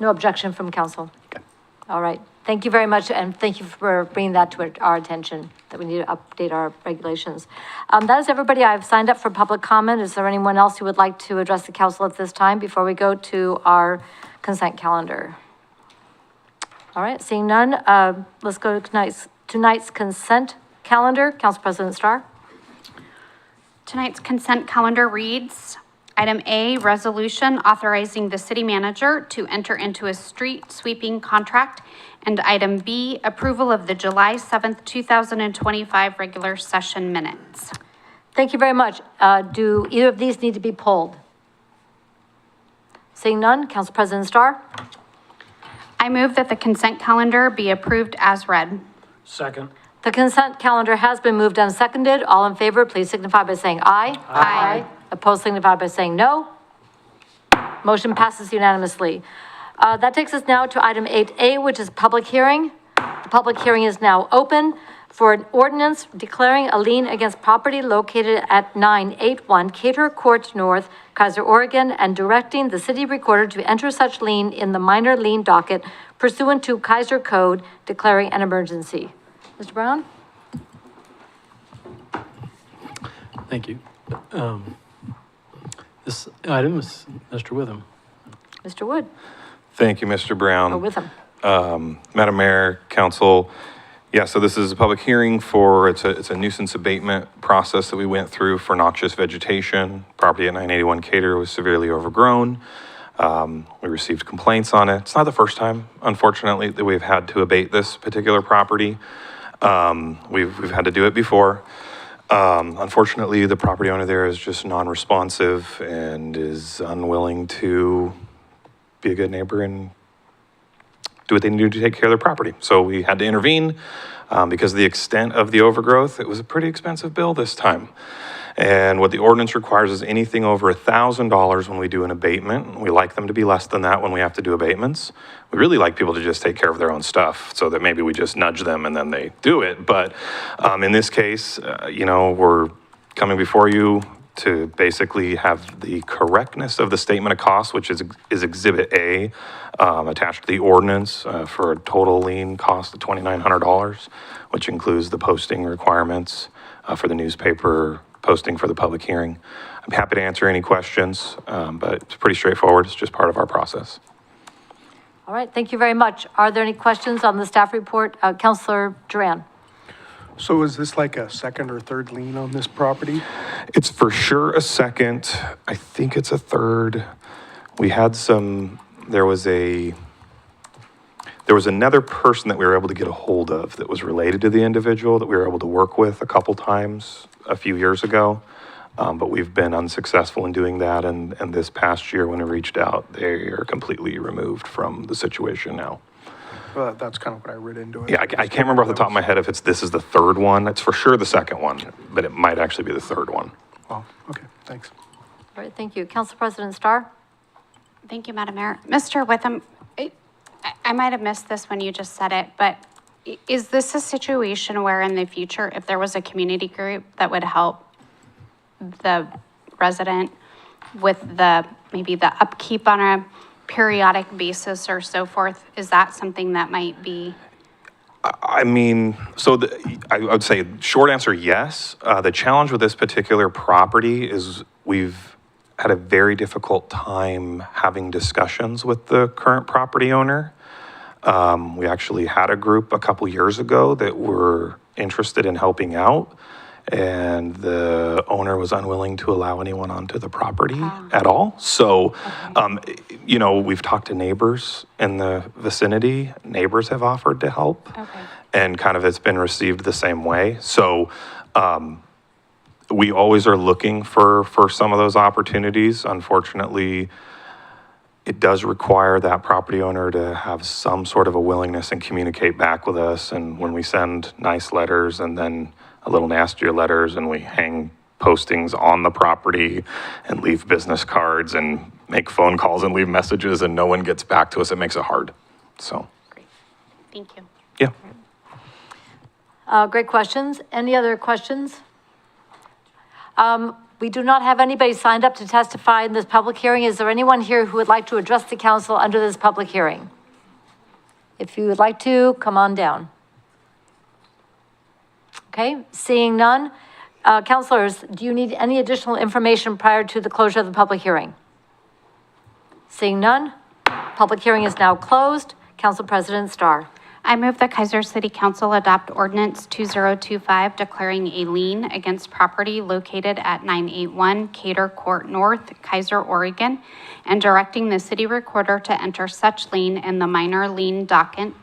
No objection from council? Okay. All right. Thank you very much, and thank you for bringing that to our attention, that we need to update our regulations. That is everybody. I've signed up for public comment. Is there anyone else who would like to address the council at this time before we go to our consent calendar? All right, seeing none, let's go to tonight's consent calendar. Council President Starr. Tonight's consent calendar reads, Item A, resolution authorizing the city manager to enter into a street sweeping contract. And item B, approval of the July 7th, 2025 regular session minutes. Thank you very much. Do either of these need to be pulled? Seeing none, Council President Starr. I move that the consent calendar be approved as read. Second. The consent calendar has been moved and seconded. All in favor, please signify by saying aye. Aye. Opposed, signify by saying no. Motion passes unanimously. That takes us now to item 8A, which is public hearing. The public hearing is now open for an ordinance declaring a lien against property located at 981 Cater Court North, Kaiser, Oregon, and directing the city recorder to enter such lien in the minor lien docket pursuant to Kaiser Code declaring an emergency. Mr. Brown? Thank you. This item is Mr. Witham. Mr. Wood? Thank you, Mr. Brown. Or with him? Madam Mayor, Council, yeah, so this is a public hearing for, it's a nuisance abatement process that we went through for noxious vegetation. Property at 981 Cater was severely overgrown. We received complaints on it. It's not the first time, unfortunately, that we've had to abate this particular property. We've had to do it before. Unfortunately, the property owner there is just non-responsive and is unwilling to be a good neighbor and do what they need to do to take care of their property. So we had to intervene because of the extent of the overgrowth. It was a pretty expensive bill this time. And what the ordinance requires is anything over $1,000 when we do an abatement. We like them to be less than that when we have to do abatements. We really like people to just take care of their own stuff so that maybe we just nudge them and then they do it. But in this case, we're coming before you to basically have the correctness of the statement of costs, which is Exhibit A, attached to the ordinance for a total lien cost of $2,900, which includes the posting requirements for the newspaper, posting for the public hearing. I'm happy to answer any questions, but it's pretty straightforward. It's just part of our process. All right, thank you very much. Are there any questions on the staff report? Councilor Duran. So is this like a second or third lien on this property? It's for sure a second. I think it's a third. We had there was another person that we were able to get a hold of that was related to the individual that we were able to work with a couple times a few years ago. But we've been unsuccessful in doing that, and this past year, when we reached out, they are completely removed from the situation now. Well, that's kind of what I read into it. Yeah, I can't remember off the top of my head if this is the third one. It's for sure the second one, but it might actually be the third one. Oh, okay, thanks. All right, thank you. Council President Starr? Thank you, Madam Mayor. Mr. Witham, I might have missed this when you just said it, but is this a situation where in the future, if there was a community group that would help the resident with maybe the upkeep on a periodic basis or so forth, is that something that might be? I mean, so I would say short answer, yes. The challenge with this particular property is we've had a very difficult time having discussions with the current property owner. We actually had a group a couple years ago that were interested in helping out, and the owner was unwilling to allow anyone onto the property at all. So, you know, we've talked to neighbors in the vicinity. Neighbors have offered to help, and kind of it's been received the same way. So, we always are looking for some of those opportunities. Unfortunately, it does require that property owner to have some sort of a willingness and communicate back with us. And when we send nice letters and then a little nastier letters, and we hang postings on the property and leave business cards and make phone calls and leave messages, and no one gets back to us, it makes it hard. So. Great. Thank you. Yeah. Great questions. Any other questions? We do not have anybody signed up to testify in this public hearing. Is there anyone here who would like to address the council under this public hearing? If you would like to, come on down. Okay, seeing none. Councilors, do you need any additional information prior to the closure of the public hearing? Seeing none, public hearing is now closed. Council President Starr. I move that Kaiser City Council adopt ordinance 2025 declaring a lien against property located at 981 Cater Court North, Kaiser, Oregon, and directing the city recorder to enter such lien in the minor lien docket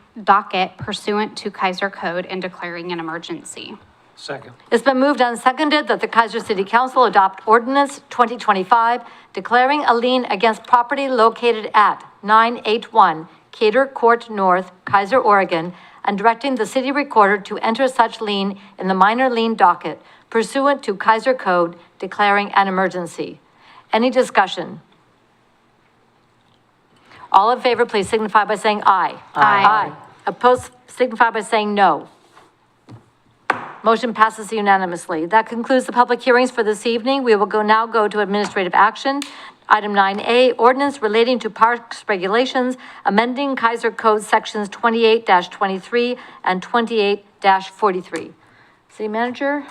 pursuant to Kaiser Code and declaring an emergency. Second. It's been moved and seconded that the Kaiser City Council adopt ordinance 2025 declaring a lien against property located at 981 Cater Court North, Kaiser, Oregon, and directing the city recorder to enter such lien in the minor lien docket pursuant to Kaiser Code, declaring an emergency. Any discussion? All in favor, please signify by saying aye. Aye. Opposed, signify by saying no. Motion passes unanimously. That concludes the public hearings for this evening. We will now go to administrative action. Item 9A, ordinance relating to parks regulations, amending Kaiser Code sections 28-23 and 28-43. City Manager?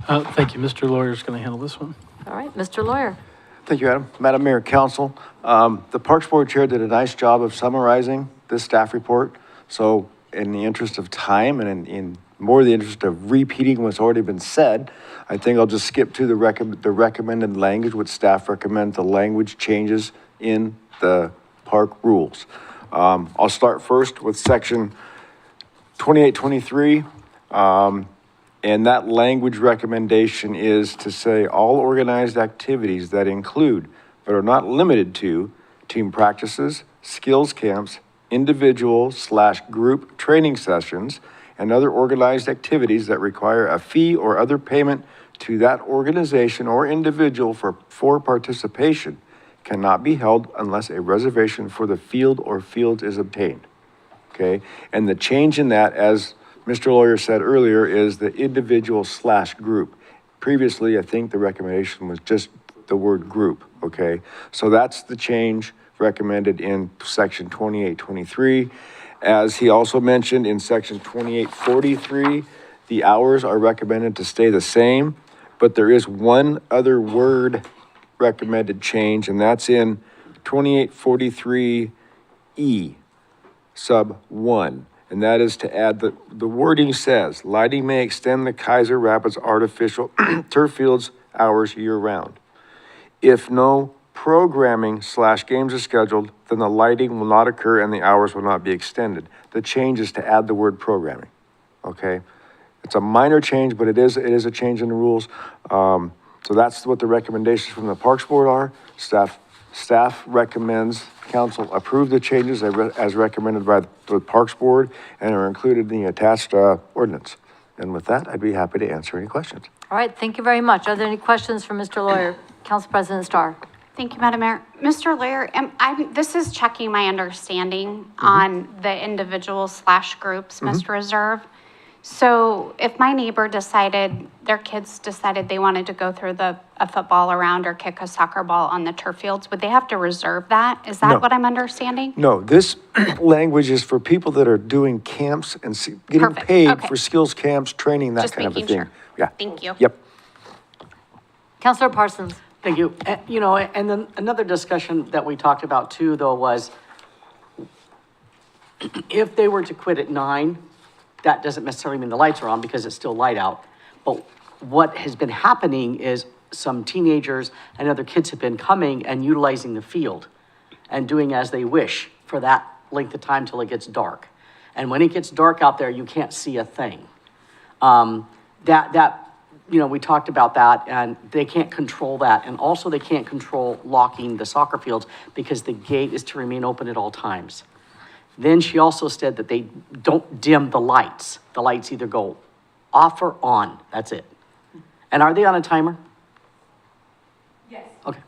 Thank you. Mr. Lawyer is going to handle this one. All right, Mr. Lawyer. Thank you, Adam. Madam Mayor, Council, the Parks Board Chair did a nice job of summarizing this staff report. So in the interest of time and in more the interest of repeating what's already been said, I think I'll just skip to the recommended language, what staff recommend the language changes in the park rules. I'll start first with section 2823. And that language recommendation is to say all organized activities that include, but are not limited to, team practices, skills camps, individual/group training sessions, and other organized activities that require a fee or other payment to that organization or individual for participation cannot be held unless a reservation for the field or fields is obtained. Okay, and the change in that, as Mr. Lawyer said earlier, is the individual/group. Previously, I think the recommendation was just the word group, okay? So that's the change recommended in section 2823. As he also mentioned in section 2843, the hours are recommended to stay the same, but there is one other word recommended change, and that's in 2843E, sub 1. And that is to add the wording says, lighting may extend the Kaiser Rapids artificial turf fields hours year-round. If no programming/games are scheduled, then the lighting will not occur and the hours will not be extended. The change is to add the word programming, okay? It's a minor change, but it is a change in the rules. So that's what the recommendations from the Parks Board are. Staff recommends council approve the changes as recommended by the Parks Board and are included in the attached ordinance. And with that, I'd be happy to answer any questions. All right, thank you very much. Are there any questions for Mr. Lawyer? Council President Starr. Thank you, Madam Mayor. Mr. Lawyer, this is checking my understanding on the individual/groups, Mr. Reserve. So if my neighbor decided, their kids decided they wanted to go through a football around or kick a soccer ball on the turf fields, would they have to reserve that? Is that No. what I'm understanding? No, this language is for people that are doing camps and getting Perfect. paid Okay. for skills camps, training, that Just kind of a making thing. sure. Yeah. Thank you. Yep. Councilor Parsons. Thank you. You know, and then another discussion that we talked about too, though, was if they were to quit at 9, that doesn't necessarily mean the lights are on because it's still light out. But what has been happening is some teenagers and other kids have been coming and utilizing the field and doing as they wish for that length of time till it gets dark. And when it gets dark out there, you can't see a thing. You know, we talked about that, and they can't control that. And also they can't control locking the soccer fields because the gate is to remain open at all times. Then she also said that they don't dim the lights. The lights either go off or on, that's it. And are they on a timer? Yes. Okay.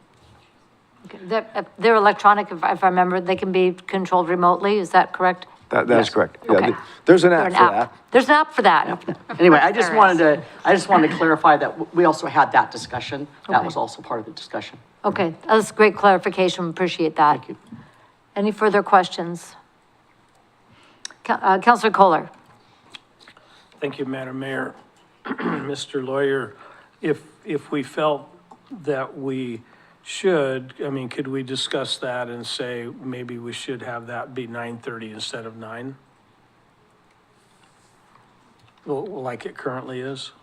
They're electronic, if I remember, they can be controlled remotely, is that correct? That Yes. is correct. Okay. Yeah, there's an app for that. There's an app for that. Anyway, I just wanted to clarify that we also had that discussion. That Okay. was also part of the discussion. Okay, that's great clarification, appreciate that. Thank you. Any further questions? Councilor Kohler. Thank you, Madam Mayor. Mr. Lawyer, if we felt that we should, I mean, could we discuss that and say maybe we should have that be 9:30 instead of 9? Well, like it currently is?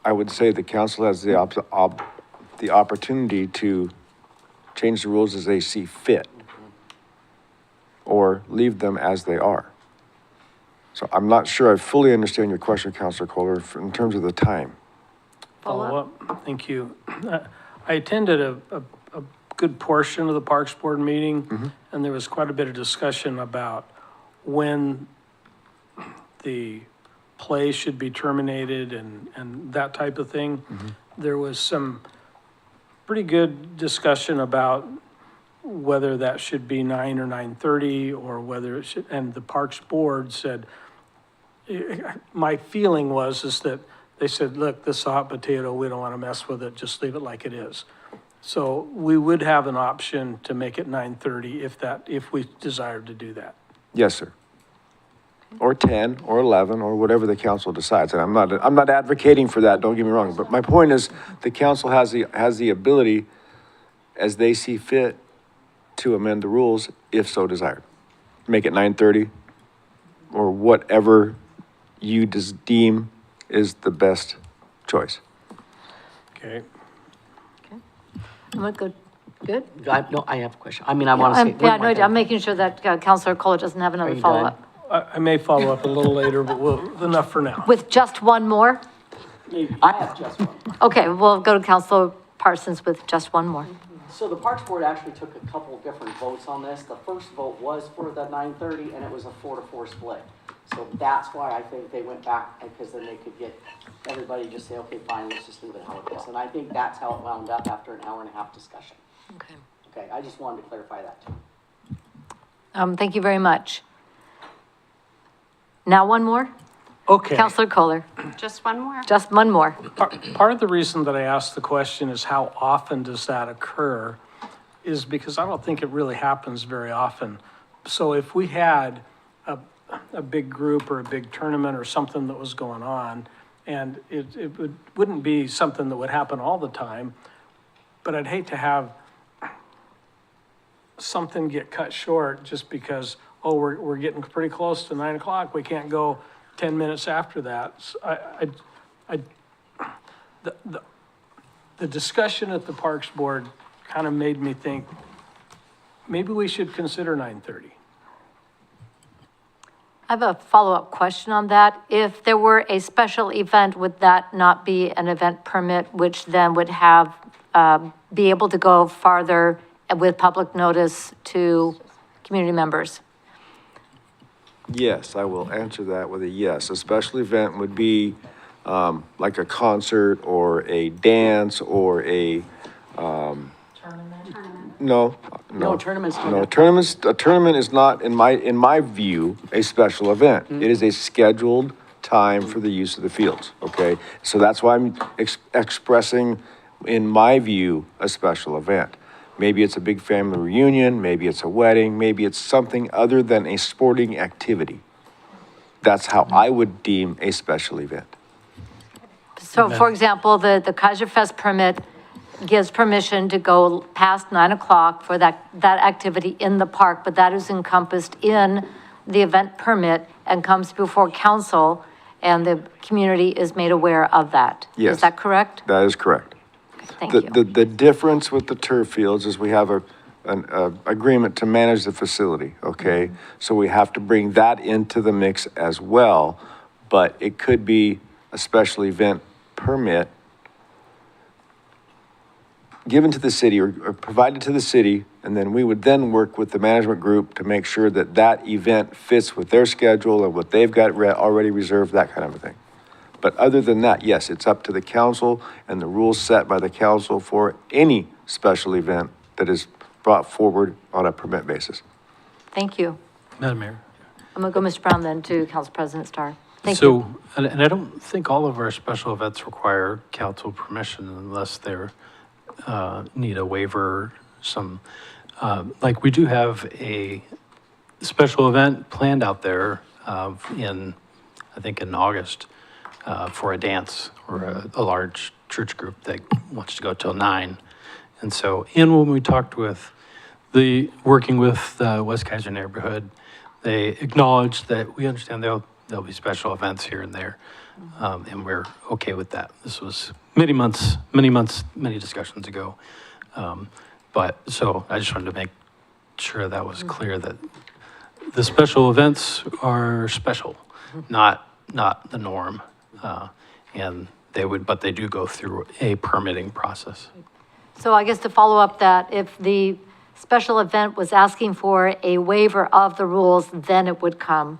I would say the council has the opportunity to change the rules as they see fit or leave them as they are. So I'm not sure I fully understand your question, Councilor Kohler, in terms of the time. Follow up? Thank you. I attended a good portion of the Parks Board meeting, and there was quite a bit of discussion about when the play should be terminated and that type of thing. There was some pretty good discussion about whether that should be 9 or 9:30 or whether it should, and the Parks Board said, my feeling is that they said, look, this is a hot potato, we don't want to mess with it, just leave it like it is. So we would have an option to make it 9:30 if we desired to do that. Yes, sir. Or 10, or 11, or whatever the council decides. And I'm not advocating for that, don't get me wrong. But my point is, the council has the ability, as they see fit, to amend the rules if so desired. Make it 9:30, or whatever you deem is the best choice. Okay. Good, good? No, I have a question. I mean, I want to say. Yeah, no, I'm making sure that Councilor Kohler doesn't have another you follow-up. I may follow up a little later, but enough for now. With just one more? I have just one. Okay, we'll go to Councilor Parsons with just one more. So the Parks Board actually took a couple of different votes on this. The first vote was for the 9:30, and it was a 4-4 split. So that's why I think they went back, because then they could get everybody just say, okay, fine, let's just leave it how it is. And I think that's how it wound up after an hour and a half discussion. Okay. Okay, I just wanted to clarify that too. Thank you very much. Now one more? Okay. Councilor Kohler, Just one more? just one more. Part of the reason that I asked the question is how often does that occur is because I don't think it really happens very often. So if we had a big group or a big tournament or something that was going on, and it wouldn't be something that would happen all the time, but I'd hate to have something get cut short just because, oh, we're getting pretty close to 9 o'clock, we can't go 10 minutes after that. So the discussion at the Parks Board kind of made me think, maybe we should consider 9:30. I have a follow-up question on that. If there were a special event, would that not be an event permit, which then would have, be able to go farther with public notice to community members? Yes, I will answer that with a yes. A special event would be like a concert or a dance or a, no. No, tournaments don't No, have- a tournament is not, in my view, a special event. It is a scheduled time for the use of the fields, okay? So that's why I'm expressing, in my view, a special event. Maybe it's a big family reunion, maybe it's a wedding, maybe it's something other than a sporting activity. That's how I would deem a special event. So for example, the Kaiser Fest permit gives permission to go past 9 o'clock for that activity in the park, but that is encompassed in the event permit and comes before council, and the community is made aware of that. Yes. Is that correct? That is correct. Thank you. The difference with the turf fields is we have an agreement to manage the facility, okay? So we have to bring that into the mix as well, but it could be a special event permit given to the city or provided to the city, and then we would then work with the management group to make sure that that event fits with their schedule and what they've got already reserved, that kind of a thing. But other than that, yes, it's up to the council and the rules set by the council for any special event that is brought forward on a permit basis. Thank you. Madam Mayor. I'm gonna go, Mr. Brown, then to Council President Starr. Thank you. So, and I don't think all of our special events require council permission unless they're, need a waiver, like we do have a special event planned out there, I think in August, for a dance or a large church group that wants to go till 9. And so, and when we talked with working with the West Kaiser neighborhood, they acknowledged that we understand there'll be special events here and there, and we're okay with that. This was many discussions ago. But, so I just wanted to make sure that was clear that the special events are special, not the norm. And but they do go through a permitting process. So I guess to follow up that, if the special event was asking for a waiver of the rules, then it would come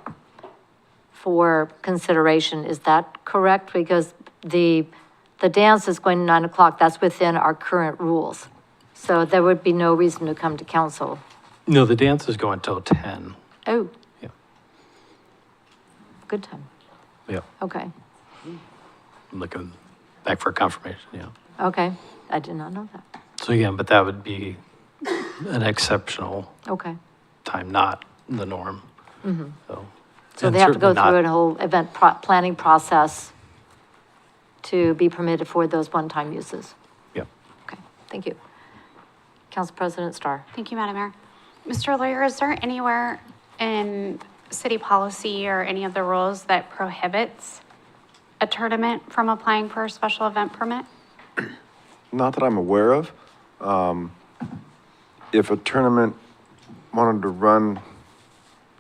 for consideration. Is that correct? Because the dance is going to 9 o'clock. That's within our current rules. So there would be no reason to come to council. No, the dance is going till 10. Oh. Yeah. Good time. Yeah, Okay. I'm looking back for confirmation, yeah. Okay. I did not know that. So again, but that would be an exceptional Okay. time, not the norm. So So and they have to go certainly through not- a whole event planning process to be permitted for those one-time uses. Yeah. Okay, thank you. Council President Starr. Thank you, Madam Mayor. Mr. Lawyer, is there anywhere in city policy or any of the rules that prohibits a tournament from applying for a special event permit? Not that I'm aware of. If a tournament wanted to run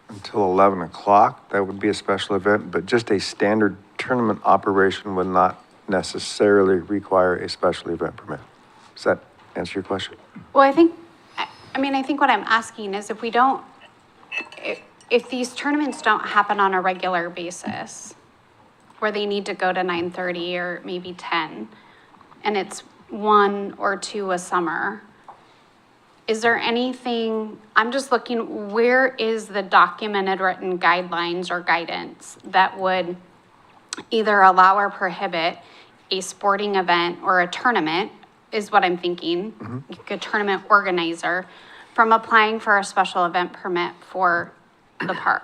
until 11 o'clock, that would be a special event, but just a standard tournament operation would not necessarily require a special event permit. Does that answer your question? Well, I think what I'm asking is if we don't, if these tournaments don't happen on a regular basis, where they need to go to 9:30 or maybe 10, and it's 1 or 2 a summer, is there anything, I'm just looking, where is the documented written guidelines or guidance that would either allow or prohibit a sporting event or a tournament, is what I'm thinking, like a tournament organizer, from applying for a special event permit for the park?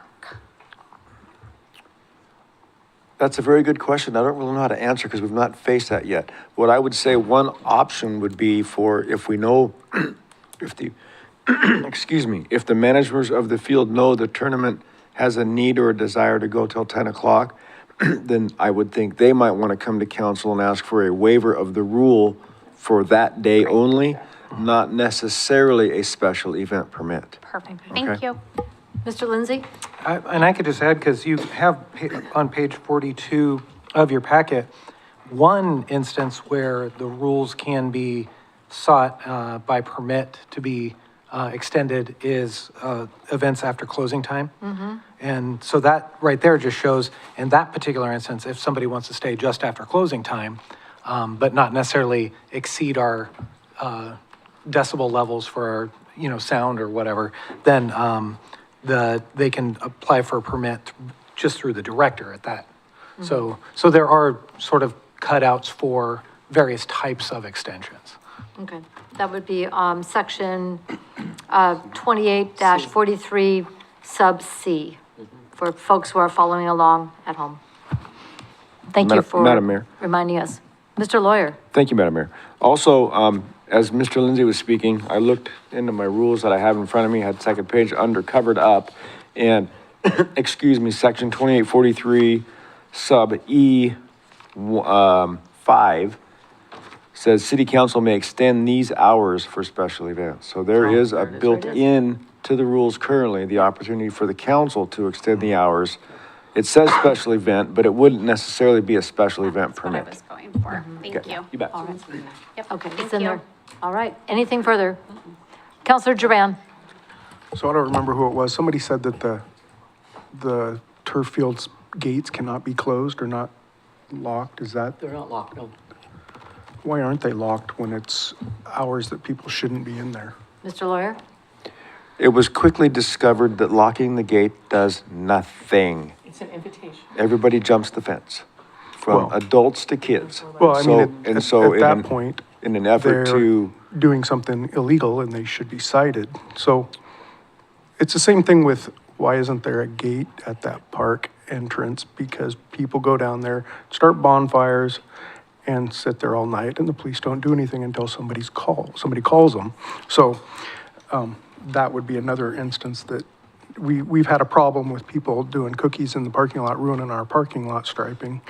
That's a very good question. I don't really know how to answer because we've not faced that yet. What I would say one option would be for if we know, if the, excuse me, if the managers of the field know the tournament has a need or a desire to go till 10 o'clock, then I would think they might want to come to council and ask for a waiver of the rule for that day only, not necessarily a special event permit. Perfect, Okay. thank you. Mr. Lindsay? And I could just add, because you have on page 42 of your packet, one instance where the rules can be sought by permit to be extended is events after closing time. And so that right there just shows, in that particular instance, if somebody wants to stay just after closing time, but not necessarily exceed our decibel levels for our, sound or whatever, then they can apply for a permit just through the director at that. So there are sort of cutouts for various types of extensions. Okay, that would be section 28-43 sub C for folks who are following along at home. Thank you for Madam Mayor. reminding us. Mr. Lawyer. Thank you, Madam Mayor. Also, as Mr. Lindsay was speaking, I looked into my rules that I have in front of me, had second page under covered up, and, excuse me, section 2843 sub E 5 says city council may extend these hours for special events. So there is a built-in to the rules currently, the opportunity for the council to extend the hours. It says special event, but it wouldn't necessarily be a special event permit. That's what I was going for. Thank you. You bet. Yep, Okay, it's thank in you. there. All right, anything further? Counselor Duran. So I don't remember who it was. Somebody said that the turf field's gates cannot be closed or not locked. Is that, They're not locked, no. why aren't they locked when it's hours that people shouldn't be in there? Mr. Lawyer? It was quickly discovered that locking the gate does nothing. It's an invitation. Everybody jumps the fence, from Well- adults to kids. Well, I mean, And at so that point, in an effort they're to, doing something illegal and they should be cited. So it's the same thing with, why isn't there a gate at that park entrance? Because people go down there, start bonfires, and sit there all night, and the police don't do anything until somebody calls them. So, that would be another instance that we've had a problem with people doing cookies in the parking lot, ruining our parking lot striping.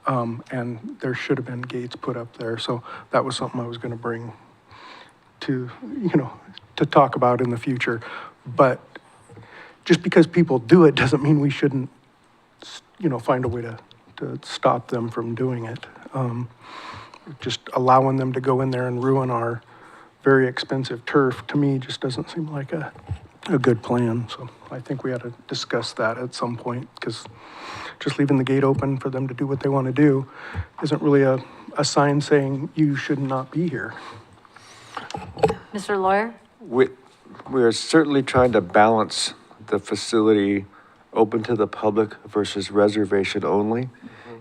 And there should have been gates put up there. So that was something I was gonna bring to, to talk about in the future. But just because people do it doesn't mean we shouldn't, find a way to stop them from doing it. Just allowing them to go in there and ruin our very expensive turf, to me, just doesn't seem like a good plan. So I think we ought to discuss that at some point, because just leaving the gate open for them to do what they want to do isn't really a sign saying you should not be here. Mr. Lawyer? we are certainly trying to balance the facility open to the public versus reservation only.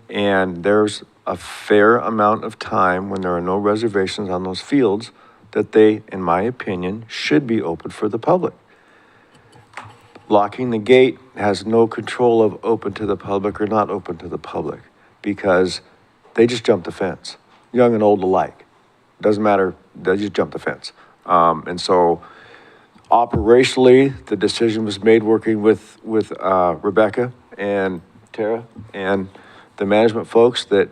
And there's a fair amount of time when there are no reservations on those fields that they, in my opinion, should be open for the public. Locking the gate has no control of open to the public or not open to the public, because they just jump the fence, young and old alike. Doesn't matter, they just jump the fence. And so operationally, the decision was made working with Rebecca and Tara and the management folks that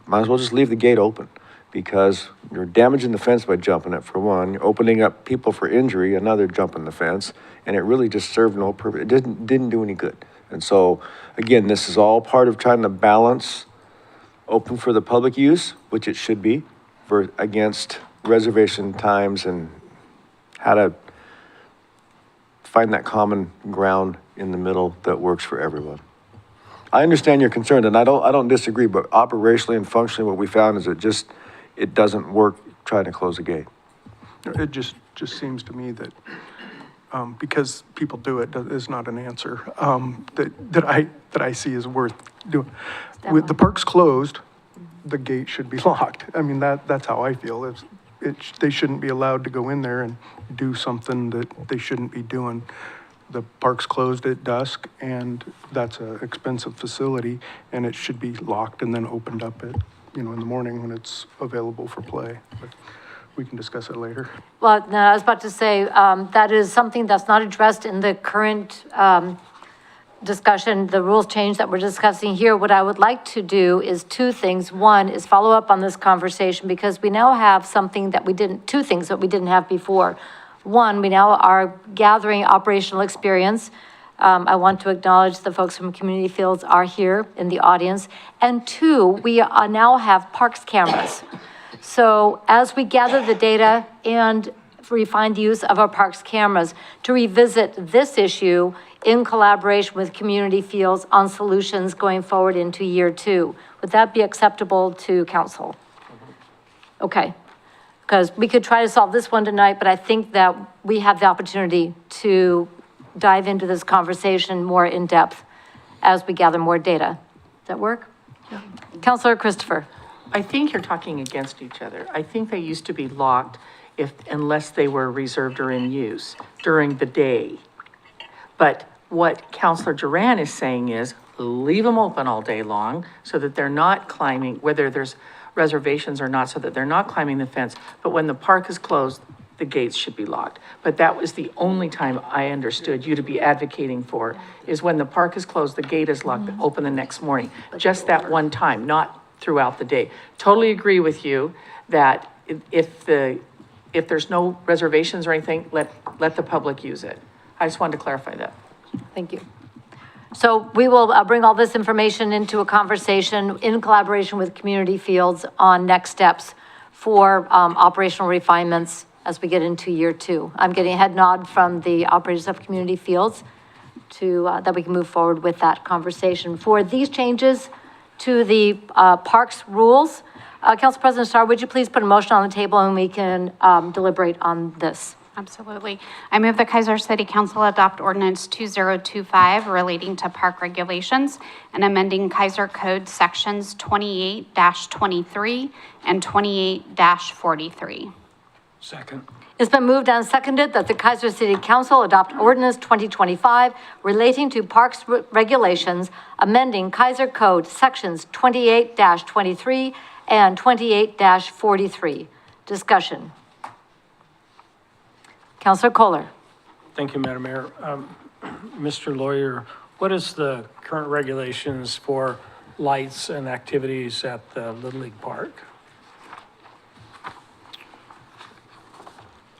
might as well just leave the gate open, because you're damaging the fence by jumping it, for one. You're opening up people for injury, another jumping the fence, and it really just served no purpose. It didn't do any good. And so, again, this is all part of trying to balance open for the public use, which it should be, against reservation times and how to find that common ground in the middle that works for everyone. I understand your concern, and I don't disagree, but operationally and functionally, what we found is it doesn't work trying to close the gate. It just seems to me that because people do it is not an answer that I see is worth doing. With the park's closed, the gate should be locked. I mean, that's how I feel. They shouldn't be allowed to go in there and do something that they shouldn't be doing. The park's closed at dusk, and that's an expensive facility, and it should be locked and then opened up at, in the morning when it's available for play. But we can discuss it later. Well, no, I was about to say, that is something that's not addressed in the current discussion, the rules change that we're discussing here. What I would like to do is two things. One is follow up on this conversation, because we now have something that two things that we didn't have before. One, we now are gathering operational experience I want to acknowledge the folks from Community Fields are here in the audience. And two, we now have parks cameras. So as we gather the data and refine the use of our parks cameras to revisit this issue in collaboration with Community Fields on solutions going forward into year 2. Would that be acceptable to council? Okay, because we could try to solve this one tonight, but I think that we have the opportunity to dive into this conversation more in depth as we gather more data. Does that work? Yeah. Councilor Christopher. I think you're talking against each other. I think they used to be locked unless they were reserved or in use during the day. But what Councilor Duran is saying is leave them open all day long so that they're not climbing, whether there's reservations or not, so that they're not climbing the fence. But when the park is closed, the gates should be locked. But that was the only time I understood you to be advocating for, is when the park is closed, the gate is locked, open the next morning. Just that one time, not throughout the day. Totally agree with you that if there's no reservations or anything, let the public use it. I just wanted to clarify that. Thank you. So we will bring all this information into a conversation in collaboration with Community Fields on next steps for operational refinements as we get into year 2. I'm getting a head nod from the operators of Community Fields to that we can move forward with that conversation. For these changes to the parks rules, Council President Starr, would you please put a motion on the table and we can deliberate on this? Absolutely. I move the Kaiser City Council adopt ordinance 2025 relating to park regulations and amending Kaiser Code sections 28-23 and 28-43. Second. It's been moved and seconded that the Kaiser City Council adopt ordinance 2025 relating to parks regulations, amending Kaiser Code sections 28-23 and 28-43. Discussion. Councilor Kohler. Thank you, Madam Mayor. Mr. Lawyer, what is the current regulations for lights and activities at the Little League Park?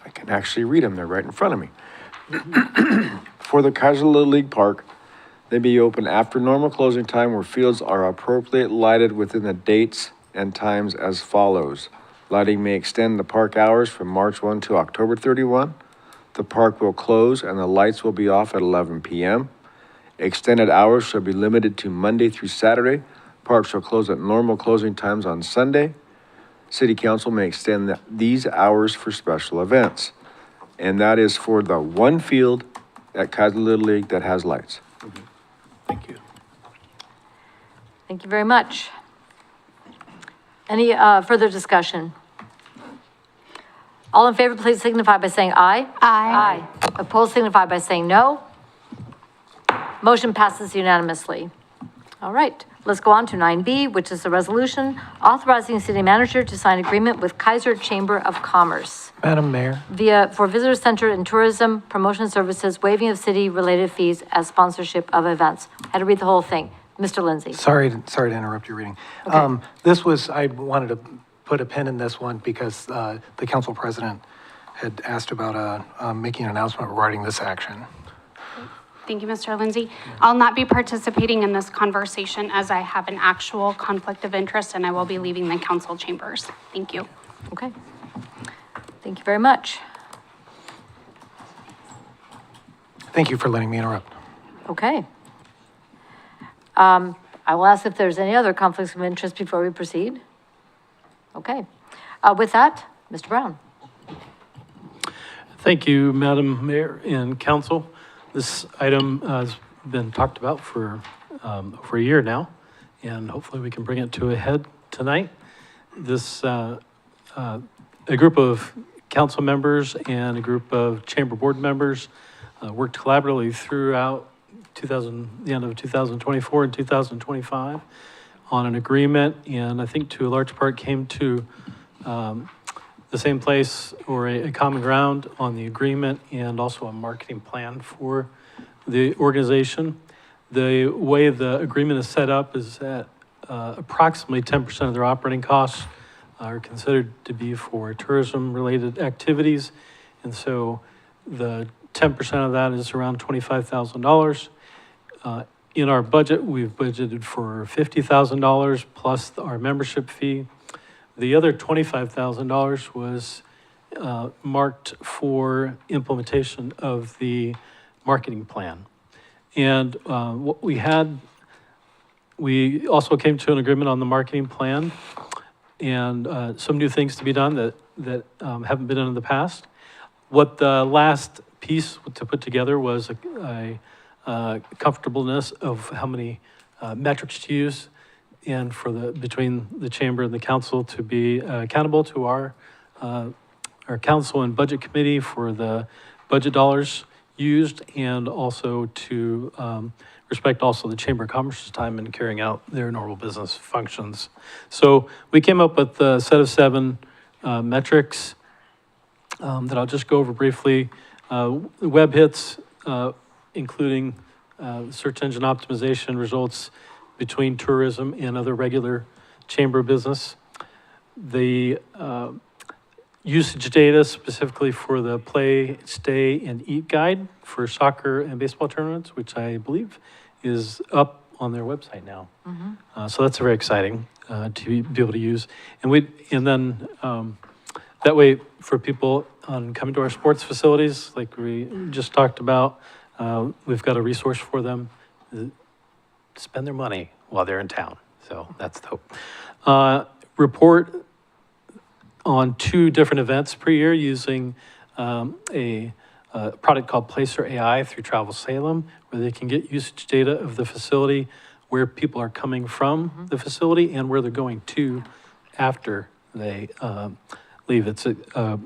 I can actually read them, they're right in front of me. For the Kaiser Little League Park, they be open after normal closing time where fields are appropriately lighted within the dates and times as follows. Lighting may extend the park hours from March 1 to October 31. The park will close and the lights will be off at 11 p.m. Extended hours shall be limited to Monday through Saturday. Parks shall close at normal closing times on Sunday. City Council may extend these hours for special events. And that is for the one field at Kaiser Little League that has lights. Thank you. Thank you very much. Any further discussion? All in favor, please signify by saying aye. Aye. Aye. Opposed, signify by saying no. Motion passes unanimously. All right, let's go on to 9B, which is the resolution authorizing city manager to sign agreement with Kaiser Chamber of Commerce Madam Mayor, for visitor center and tourism promotion services, waiving of city-related fees as sponsorship of events. I had to read the whole thing. Mr. Lindsay. sorry to interrupt your reading. Okay. I wanted to put a pin in this one because the council president had asked about making an announcement regarding this action. Thank you, Mr. Lindsay. I'll not be participating in this conversation as I have an actual conflict of interest and I will be leaving the council chambers. Thank you. Okay. Thank you very much. Thank you for letting me interrupt. Okay. I will ask if there's any other conflicts of interest before we proceed. Okay. With that, Mr. Brown. Thank you, Madam Mayor and Council. This item has been talked about for over a year now, and hopefully we can bring it to a head tonight. A group of council members and a group of chamber board members worked collaboratively throughout the end of 2024 and 2025 on an agreement, and I think to a large part came to the same place or a common ground on the agreement and also a marketing plan for the organization. The way the agreement is set up is that approximately 10% of their operating costs are considered to be for tourism-related activities. And so the 10% of that is around $25,000. In our budget, we've budgeted for $50,000 plus our membership fee. The other $25,000 was marked for implementation of the marketing plan. And what we also came to an agreement on the marketing plan and some new things to be done that haven't been done in the past. What the last piece to put together was a comfortableness of how many metrics to use and between the chamber and the council to be accountable to our council and budget committee for the budget dollars used, and also to respect also the Chamber of Commerce's time in carrying out their normal business functions. So we came up with a set of 7 metrics that I'll just go over briefly. Web hits, including search engine optimization results between tourism and other regular chamber business. The usage data specifically for the play, stay, and eat guide for soccer and baseball tournaments, which I believe is up on their website now. So that's very exciting to be able to use. And then that way for people coming to our sports facilities, like we just talked about, we've got a resource for them to spend their money while they're in town. So that's the hope. Report on 2 different events per year using a product called Placer AI through Travel Salem, where they can get usage data of the facility, where people are coming from the facility and where they're going to after they leave. It's a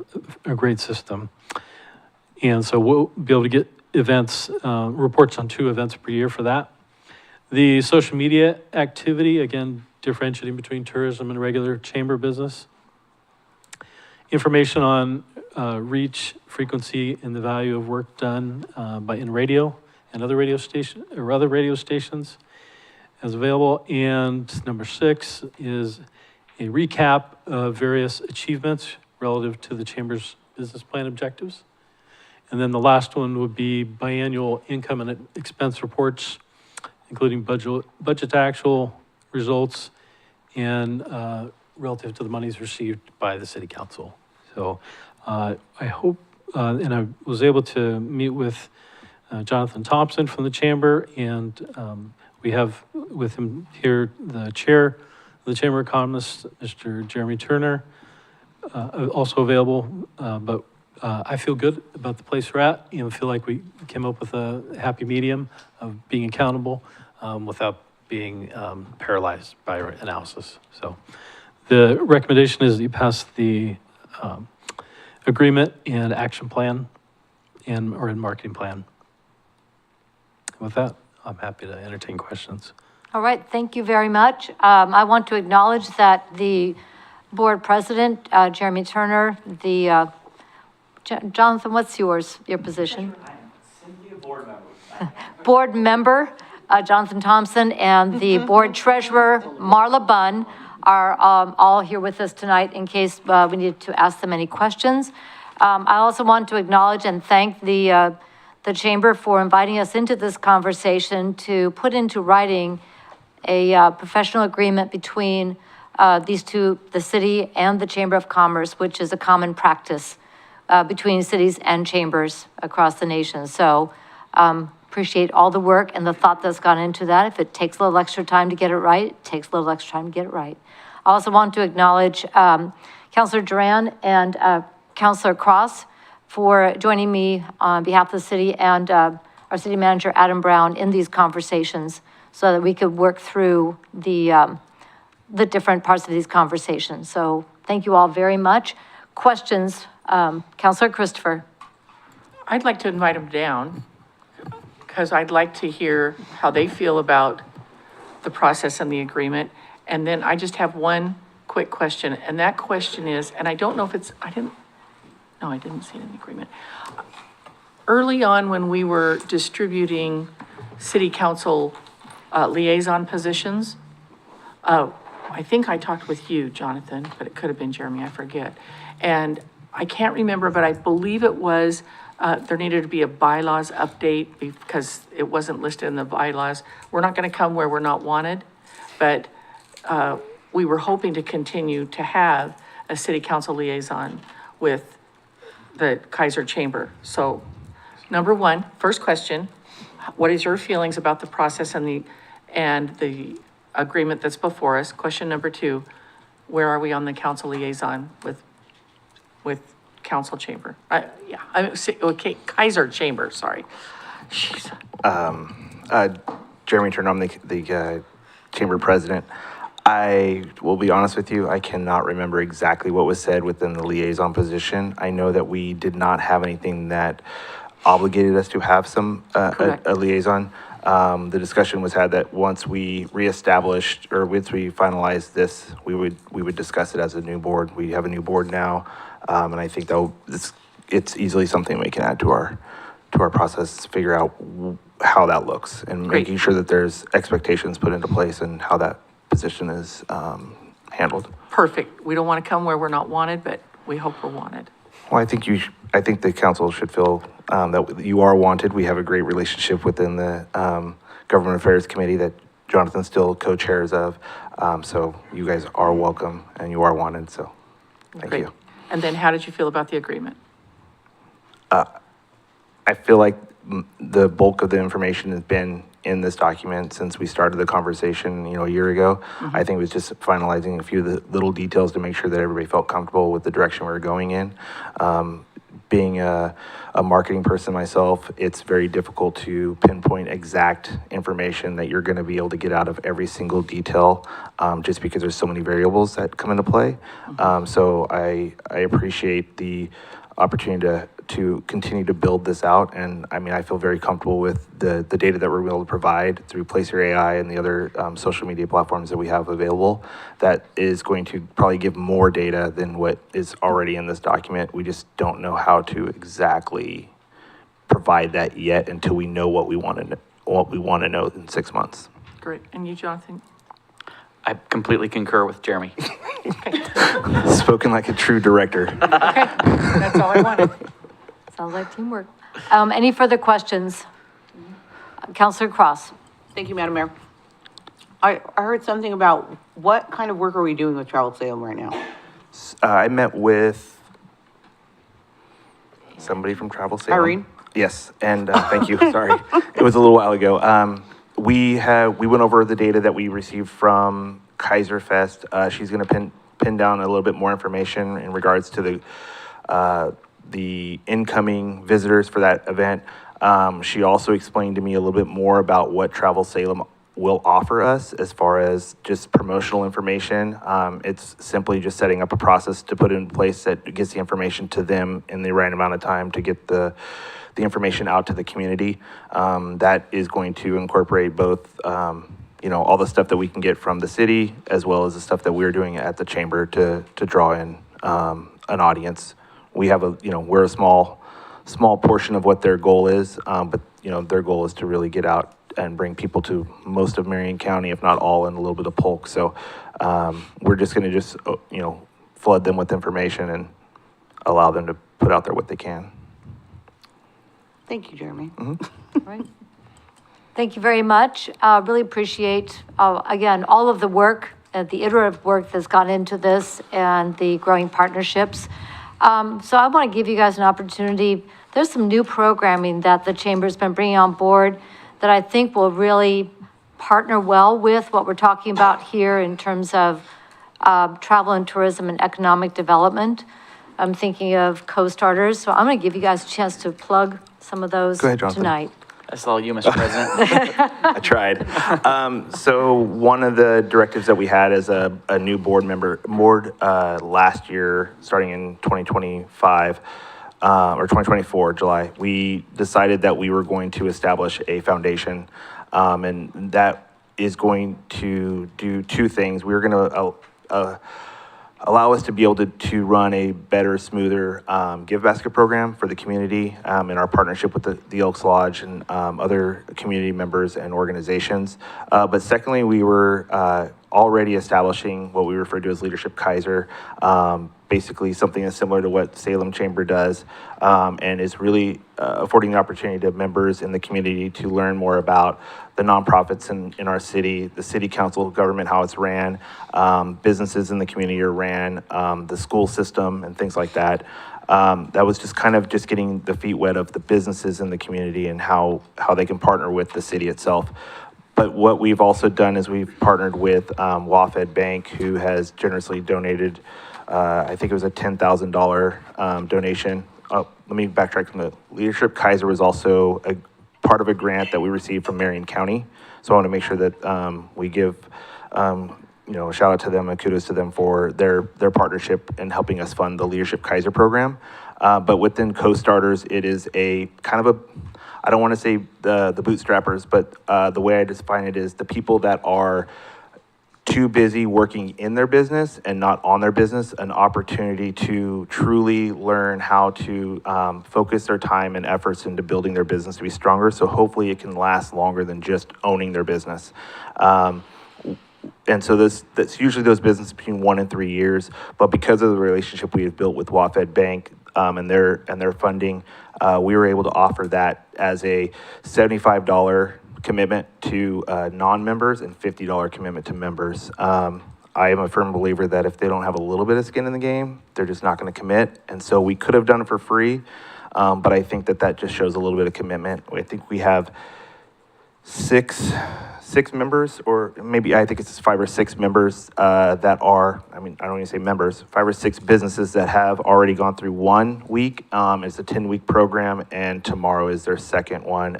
great system. And so we'll be able to get events, reports on 2 events per year for that. The social media activity, again, differentiating between tourism and regular chamber business. Information on reach, frequency, and the value of work done in radio and other radio stations as available. And number 6 is a recap of various achievements relative to the chamber's business plan objectives. And then the last one would be biannual income and expense reports, including budget to actual results and relative to the monies received by the city council. So I hope, and I was able to meet with Jonathan Thompson from the chamber, and we have with him here the chair of the Chamber of Commerce, Mr. Jeremy Turner, also available. But I feel good about the place we're at. Feel like we came up with a happy medium of being accountable without being paralyzed by our analysis. So the recommendation is that you pass the agreement and action plan or marketing plan. With that, I'm happy to entertain questions. All right, thank you very much. I want to acknowledge that the board president, Jeremy Turner, Jonathan, what's your position? Simply a board member. Board member, Jonathan Thompson, and the board treasurer, Marla Bunn, are all here with us tonight in case we need to ask them any questions. I also want to acknowledge and thank the chamber for inviting us into this conversation to put into writing a professional agreement between these two, the city and the Chamber of Commerce, which is a common practice between cities and chambers across the nation. So appreciate all the work and the thought that's gone into that. If it takes a little extra time to get it right, it takes a little extra time to get it right. I also want to acknowledge Councilor Duran and Councilor Cross for joining me on behalf of the city and our city manager, Adam Brown, in these conversations so that we could work through the different parts of these conversations. So thank you all very much. Questions? Councilor Christopher. I'd like to invite them down because I'd like to hear how they feel about the process and the agreement. And then I just have one quick question, and that question is, and I don't know if it's, I didn't see it in the agreement. Early on when we were distributing city council liaison positions, I think I talked with you, Jonathan, but it could have been Jeremy, I forget. And I can't remember, but I believe it was there needed to be a bylaws update because it wasn't listed in the bylaws. We're not going to come where we're not wanted, but we were hoping to continue to have a city council liaison with the Kaiser Chamber. So, number one, first question, what is your feelings about the process and the agreement that's before us? Question number two, where are we on the council liaison with council chamber? Okay, Kaiser Chamber, sorry. Jeez. Jeremy Turner, I'm the chamber president. I will be honest with you, I cannot remember exactly what was said within the liaison position. I know that we did not have anything that obligated us to have a liaison. The discussion was had that once we reestablished, or once we finalized this, we would discuss it as a new board. We have a new board now, and I think that it's easily something we can add to our process, figure out how that looks, and making sure that there's expectations put into place and how that position is handled. Perfect. We don't want to come where we're not wanted, but we hope we're wanted. Well, I think the council should feel that you are wanted. We have a great relationship within the Government Affairs Committee that Jonathan still co-chairs of. So you guys are welcome and you are wanted, so thank you. And then how did you feel about the agreement? I feel like the bulk of the information has been in this document since we started the conversation, a year ago. I think it was just finalizing a few of the little details to make sure that everybody felt comfortable with the direction we were going in. Being a marketing person myself, it's very difficult to pinpoint exact information that you're going to be able to get out of every single detail, just because there's so many variables that come into play. So I appreciate the opportunity to continue to build this out. And I mean, I feel very comfortable with the data that we're able to provide through Placer AI and the other social media platforms that we have available. That is going to probably give more data than what is already in this document. We just don't know how to exactly provide that yet until we know what we want to know in 6 months. Great. And you, Jonathan? I completely concur with Jeremy. Spoken like a true director. Okay, that's all I wanted. Sounds like teamwork. Any further questions? Councilor Cross. Thank you, Madam Mayor. I heard something about what kind of work are we doing with Travel Salem right now? I met with somebody from Travel Salem. Irene? Yes, and thank you, sorry. It was a little while ago. We went over the data that we received from Kaiser Fest. She's gonna pin down a little bit more information in regards to the incoming visitors for that event. She also explained to me a little bit more about what Travel Salem will offer us as far as just promotional information. It's simply just setting up a process to put in place that gets the information to them in the right amount of time to get the information out to the community. That is going to incorporate both all the stuff that we can get from the city as well as the stuff that we're doing at the chamber to draw in an audience. We have we're a small portion of what their goal is, but their goal is to really get out and bring people to most of Marion County, if not all, and a little bit of Polk. So we're just going to flood them with information and allow them to put out there what they can. Thank you, Jeremy. Right. Thank you very much. Really appreciate, again, all of the work, the iterative work that's gone into this and the growing partnerships. So I want to give you guys an opportunity. There's some new programming that the Chamber's been bringing on board that I think will really partner well with what we're talking about here in terms of travel and tourism and economic development. I'm thinking of co-starters. So I'm going to give you guys a chance to plug some of those tonight. That's all you, Mr. President. I tried. So one of the directives that we had as a new board last year, starting in 2025, or 2024, July, we decided that we were going to establish a foundation. And that is going to do two things. We were going to allow us to be able to run a better, smoother Give Basket program for the community in our partnership with the Elks Lodge and other community members and organizations. But secondly, we were already establishing what we refer to as Leadership Kaiser, basically something that's similar to what Salem Chamber does, and is really affording the opportunity to members in the community to learn more about the nonprofits in our city, the city council government, how it's ran, businesses in the community are ran, the school system and things like that. That was just kind of just getting the feet wet of the businesses in the community and how they can partner with the city itself. But what we've also done is we've partnered with WaFd Bank, who has generously donated, I think it was a $10,000 donation. Let me backtrack from the Leadership Kaiser was also a part of a grant that we received from Marion County. So I want to make sure that we give a shout out to them and kudos to them for their partnership in helping us fund the Leadership Kaiser program. But within Co-Starters, it is a kind of a, I don't want to say the bootstrappers, but the way I define it is the people that are too busy working in their business and not on their business, an opportunity to truly learn how to focus their time and efforts into building their business to be stronger. So hopefully it can last longer than just owning their business. And so that's usually those businesses between 1 and 3 years. But because of the relationship we have built with WaFd Bank and their funding, we were able to offer that as a $75 commitment to non-members and $50 commitment to members. I am a firm believer that if they don't have a little bit of skin in the game, they're just not going to commit. And so we could have done it for free, but I think that just shows a little bit of commitment. I think we have six members, or maybe I think it's 5 or 6 members that are, I mean, I don't even say members, 5 or 6 businesses that have already gone through 1 week. It's a 10-week program, and tomorrow is their second one.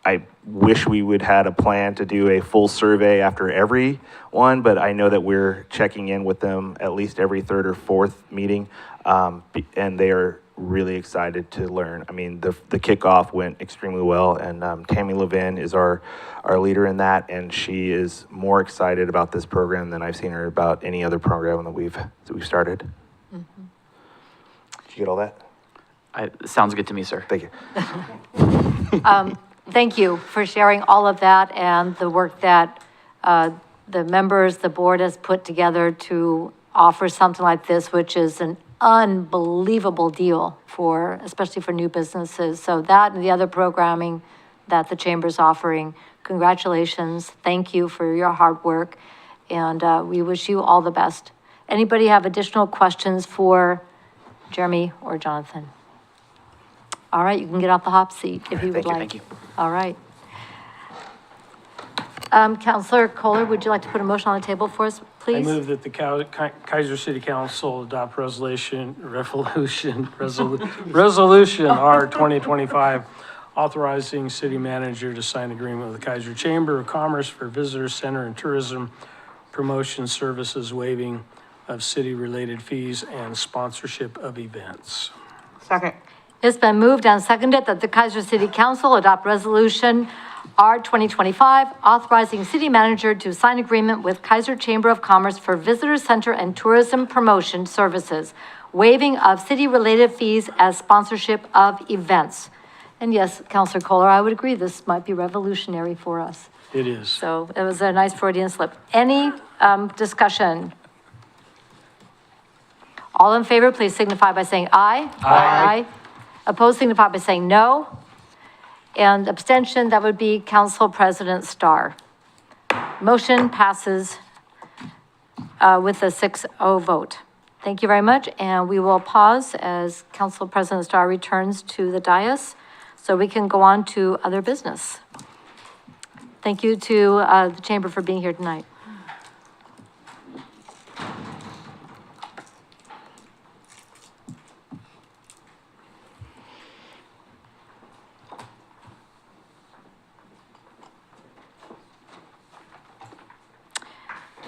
I wish we would had a plan to do a full survey after every one, but I know that we're checking in with them at least every 3rd or 4th meeting, and they are really excited to learn. I mean, the kickoff went extremely well, and Tammy Levin is our leader in that, and she is more excited about this program than I've seen her about any other program that we've started. Did you get all that? Sounds good to me, sir. Thank you. Thank you for sharing all of that and the work that the members, the board has put together to offer something like this, which is an unbelievable deal especially for new businesses. So that and the other programming that the Chamber's offering, congratulations. Thank you for your hard work. And we wish you all the best. Anybody have additional questions for Jeremy or Jonathan? All right, you can get off the hot seat if you would like. Thank you. All right. Councilor Kohler, would you like to put a motion on the table for us, please? I move that the Kaiser City Council adopt resolution R 2025, authorizing city manager to sign agreement with the Kaiser Chamber of Commerce for Visitor Center and Tourism Promotion Services, waiving of city-related fees and sponsorship of events. Second. It's been moved and seconded that the Kaiser City Council adopt resolution R 2025, authorizing city manager to sign agreement with Kaiser Chamber of Commerce for Visitor Center and Tourism Promotion Services, waiving of city-related fees as sponsorship of events. And yes, Councilor Kohler, I would agree, this might be revolutionary for us. It is. So it was a nice Freudian slip. Any discussion? All in favor, please signify by saying aye. Aye. Opposed, signify by saying no. And abstention, that would be Council President Starr. Motion passes with a 6-0 vote. Thank you very much, and we will pause as Council President Starr returns to the dais so we can go on to other business. Thank you to the Chamber for being here tonight.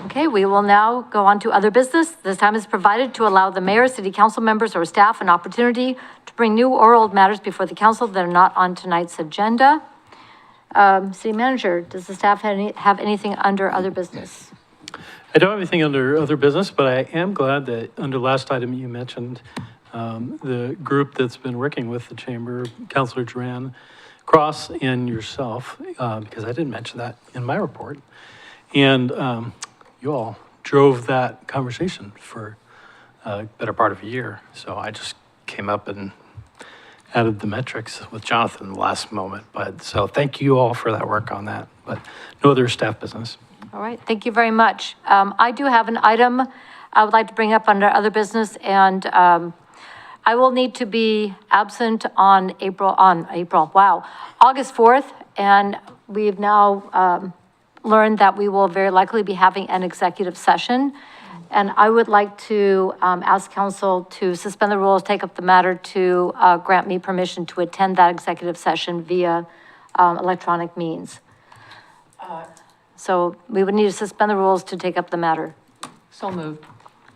Okay, we will now go on to other business. This time is provided to allow the mayor, city council members, or staff an opportunity to bring new or old matters before the council that are not on tonight's agenda. City manager, does the staff have anything under other business? I don't have anything under other business, but I am glad that under last item you mentioned the group that's been working with the chamber, Councilor Duran Cross and yourself, because I didn't mention that in my report. And you all drove that conversation for a better part of a year. So I just came up and added the metrics with Jonathan the last moment. But so thank you all for that work on that, but no other staff business. All right, thank you very much. I do have an item I would like to bring up under other business, and I will need to be absent on August 4th, and we've now learned that we will very likely be having an executive session. And I would like to ask council to suspend the rules, take up the matter to grant me permission to attend that executive session via electronic means. So we would need to suspend the rules to take up the matter. So moved.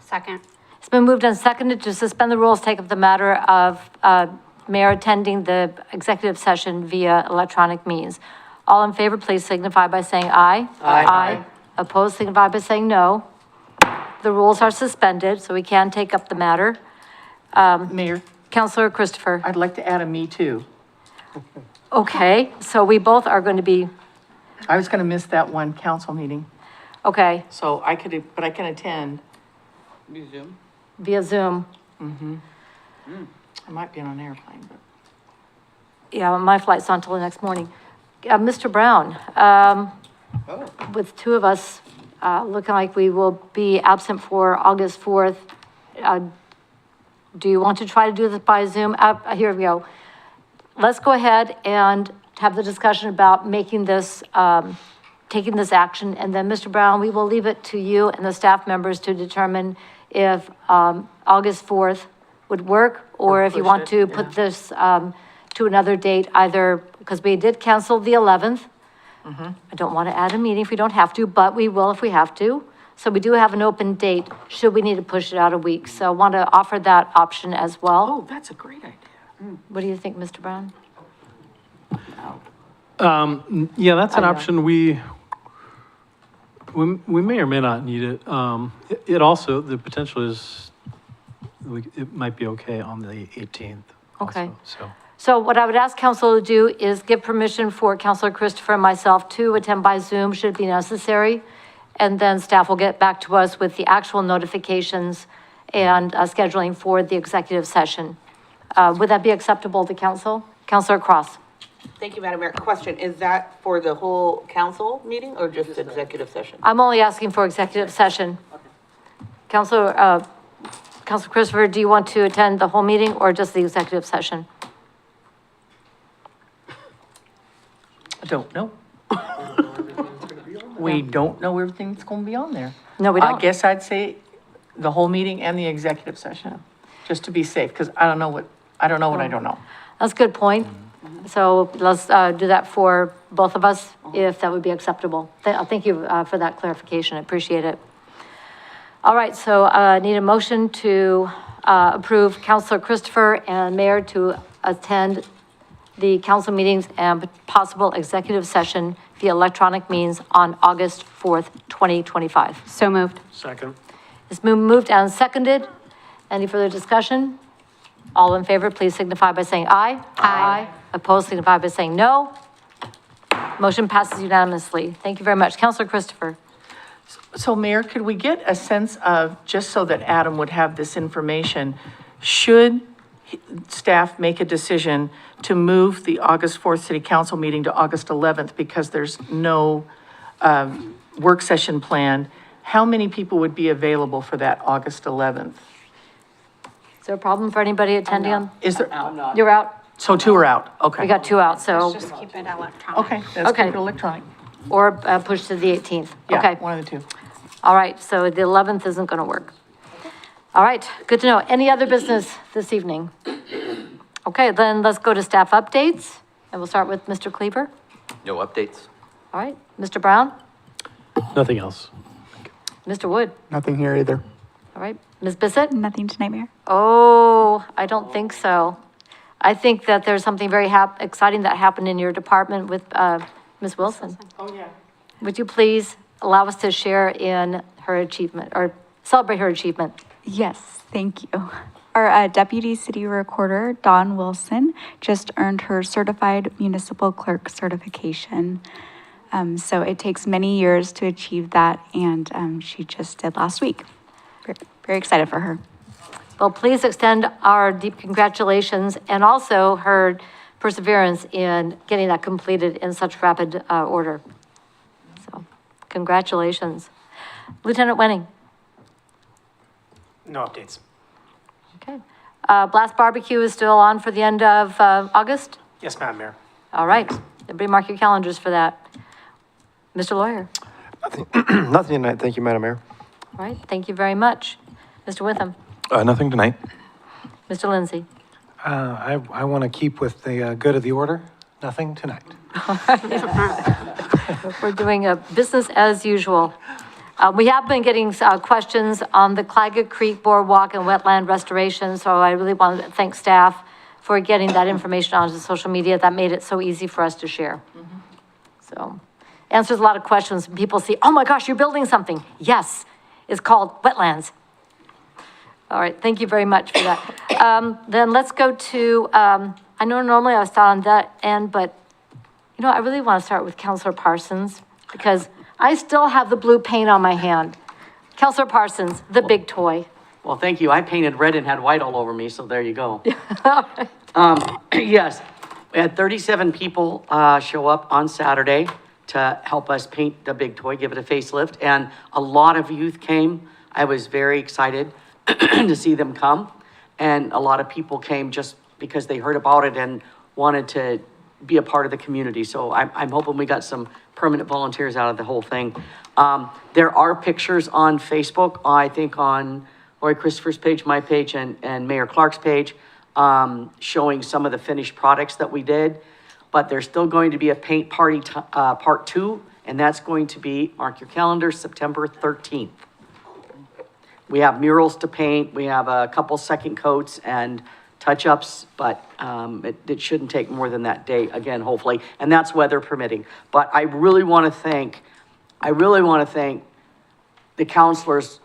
Second. It's been moved and seconded to suspend the rules, take up the matter of mayor attending the executive session via electronic means. All in favor, please signify by saying aye. Aye. Opposed, signify by saying no. The rules are suspended, so we can take up the matter. Mayor, Councilor Christopher. I'd like to add a me too. Okay, so we both are going to be, I was going to miss that one council meeting, okay, so I could, but I can attend. via Zoom. I might be on an airplane, but. Yeah, my flight's not until the next morning. Mr. Brown, with two of us looking like we will be absent for August 4th, do you want to try to do this by Zoom? Here we go. Let's go ahead and have the discussion about making this, taking this action. And then, Mr. Brown, we will leave it to you and the staff members to determine if August 4th would work, or if you want to put this to another date, either, because we did cancel the 11th. I don't want to add a meeting if we don't have to, but we will if we have to. So we do have an open date, should we need to push it out a week. So I want to offer that option as well. Oh, that's a great idea. What do you think, Mr. Brown? Yeah, that's an option. We may or may not need it. It also, the potential is, it might be okay on the 18th. Okay. Also, so. So what I would ask council to do is give permission for Councilor Christopher and myself to attend by Zoom should it be necessary. And then staff will get back to us with the actual notifications and scheduling for the executive session. Would that be acceptable to council? Councilor Cross. Thank you, Madam Mayor. Question, is that for the whole council meeting or just executive session? I'm only asking for executive session. Councilor Christopher, do you want to attend the whole meeting or just the executive session? I don't know. We don't know everything that's going to be on there. No, we don't. I guess I'd say the whole meeting and the executive session, just to be safe, because I don't know what I don't know. That's a good point. So let's do that for both of us, if that would be acceptable. Thank you for that clarification. I appreciate it. All right, so I need a motion to approve Councilor Christopher and Mayor to attend the council meetings and possible executive session via electronic means on August 4th, 2025. So moved. Second. It's been moved and seconded. Any further discussion? All in favor, please signify by saying aye. Aye. Opposed, signify by saying no. Motion passes unanimously. Thank you very much. Councilor Christopher. So Mayor, could we get a sense of, just so that Adam would have this information, should staff make a decision to move the August 4th City Council meeting to August 11th because there's no work session planned, how many people would be available for that August 11th? Is there a problem for anybody attending on? Is there? You're out? So two are out, okay. We got two out, so, Just keep it electronic. Okay, let's Okay. keep it electronic. or push to the 18th. Yeah, Okay. one of the two. All right, so the 11th isn't going to work. All right, good to know. Any other business this evening? Okay, then let's go to staff updates, and we'll start with Mr. Cleaver. No updates. All right, Mr. Brown, Nothing else. Mr. Wood. Nothing here either. All right, Ms. Bissett? Nothing tonight, Mayor. Oh, I don't think so. I think that there's something very exciting that happened in your department with Ms. Wilson. Oh, yeah. Would you please allow us to share in her achievement, or celebrate her achievement? Yes, thank you. Our Deputy City Recorder, Dawn Wilson, just earned her Certified Municipal Clerk certification. So it takes many years to achieve that, and she just did last week. Very, very excited for her. Well, please extend our deep congratulations and also her perseverance in getting that completed in such rapid order. So, congratulations. Lieutenant Wenning. No updates. Okay. Blast Barbecue is still on for the end of August? Yes, Madam Mayor. All right. Everybody mark your calendars for that. Mr. Lawyer. Nothing tonight. Thank you, Madam Mayor. All right. Thank you very much. Mr. Witham. Nothing tonight. Mr. Lindsay. I want to keep with the good of the order. Nothing tonight. We're doing a business as usual. We have been getting questions on the Claggett Creek Boardwalk and wetland restoration, so I really want to thank staff for getting that information onto social media. That made it so easy for us to share. So, answers a lot of questions. People see, oh my gosh, you're building something. Yes, it's called wetlands. All right, thank you very much for that. Then let's go to, I know normally I would start on that end, but you know, I really want to start with Councilor Parsons because I still have the blue paint on my hand. Councilor Parsons, the big toy. Well, thank you. I painted red and had white all over me, so there you go. Yes, we had 37 people show up on Saturday to help us paint the big toy, give it a facelift, and a lot of youth came. I was very excited to see them come, and a lot of people came just because they heard about it and wanted to be a part of the community. So I'm hoping we got some permanent volunteers out of the whole thing. There are pictures on Facebook, I think on Lori Christopher's page, my page, and Mayor Clark's page, showing some of the finished products that we did. But there's still going to be a paint party part 2, and that's going to be, mark your calendar, September 13th. We have murals to paint, we have a couple second coats and touch-ups, but it shouldn't take more than that day, again, hopefully, and that's weather permitting. But I really want to thank the counselors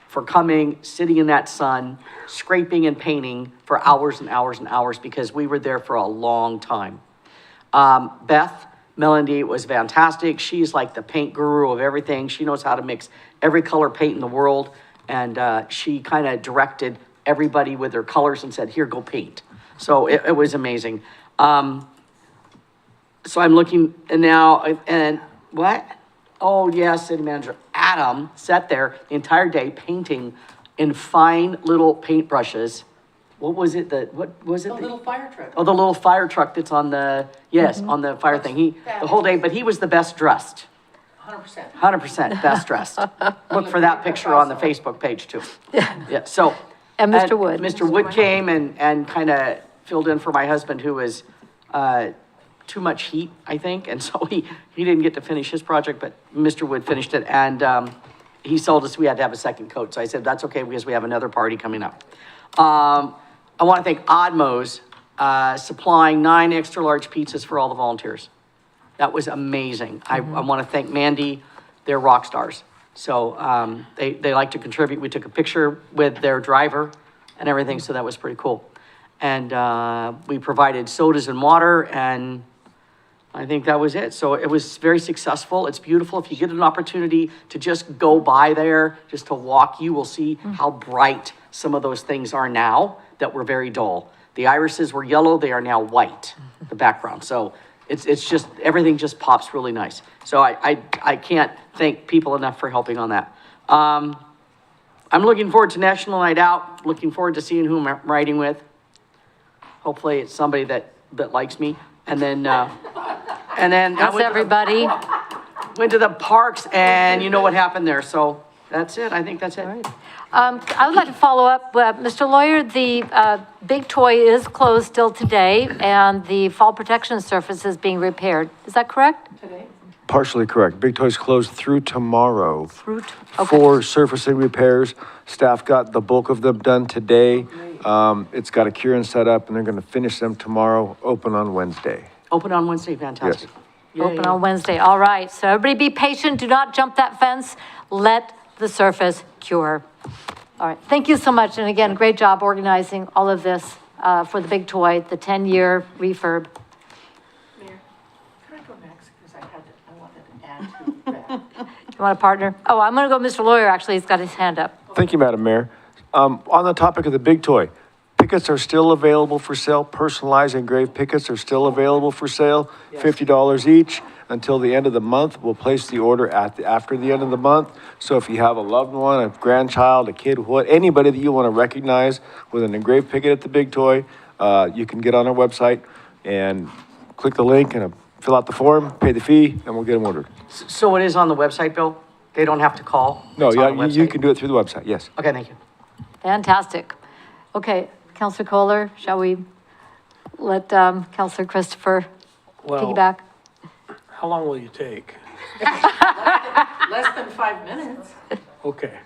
for coming, sitting in that sun, scraping and painting for hours and hours and hours, because we were there for a long time. Beth Melody was fantastic. She's like the paint guru of everything. She knows how to mix every color paint in the world, and she kind of directed everybody with their colors and said, here, go paint. So it was amazing. So I'm looking now, and what? Oh, yeah, City Manager Adam sat there the entire day painting in fine little paintbrushes. What was it? What was it? The little fire truck. Oh, the little fire truck that's on the, yes, on the fire thing. The whole day, but he was the best dressed. 100%. 100% best dressed. Look for that picture on the Facebook page too. Yeah, so. And Mr. Wood. Mr. Wood came and kind of filled in for my husband, who was too much heat, I think, and so he didn't get to finish his project, but Mr. Wood finished it, and he told us we had to have a second coat, so I said, that's okay, because we have another party coming up. I want to thank Oddmo's supplying 9 extra large pizzas for all the volunteers. That was amazing. I want to thank Mandy, they're rock stars. So they like to contribute. We took a picture with their driver and everything, so that was pretty cool. And we provided sodas and water, and I think that was it. So it was very successful. It's beautiful. If you get an opportunity to just go by there, just to walk, you will see how bright some of those things are now that were very dull. The irises were yellow, they are now white, the background. So it's just, everything just pops really nice. So I can't thank people enough for helping on that. I'm looking forward to National Night Out, looking forward to seeing who I'm riding with. Hopefully it's somebody that likes me. And then That's everybody. Went to the parks, and you know what happened there. So that's it. I think that's it. All right. I would like to follow up, Mr. Lawyer, the big toy is closed still today, and the fall protection surface is being repaired. Is that correct? Partially correct. Big Toy's closed through tomorrow. Okay. For surfacing repairs. Staff got the bulk of them done today. It's got a curing set up, and they're going to finish them tomorrow, open on Wednesday. Open on Wednesday, fantastic. Yes. Open on Wednesday. All right. So everybody be patient. Do not jump that fence. Let the surface cure. All right. Thank you so much. And again, great job organizing all of this for the big toy, the 10-year refurb. Could I go next? Because I wanted to add to that. You want a partner? Oh, I'm going to go Mr. Lawyer, actually. He's got his hand up. Thank you, Madam Mayor. On the topic of the big toy, pickets are still available for sale. Personalized engraved pickets are still available for sale, $50 each until the end of the month. We'll place the order after the end of the month. So if you have a loved one, a grandchild, a kid, anybody that you want to recognize with an engraved picket at the big toy, you can get on our website and click the link and fill out the form, pay the fee, and we'll get them ordered. So it is on the website, Bill? They don't have to call? No, It's on the you website? can do it through the website, yes. Okay, thank you. Fantastic. Okay, Counselor Kohler, shall we let Counselor Christopher Well, piggyback? how long will you take? Less than 5 minutes. Okay.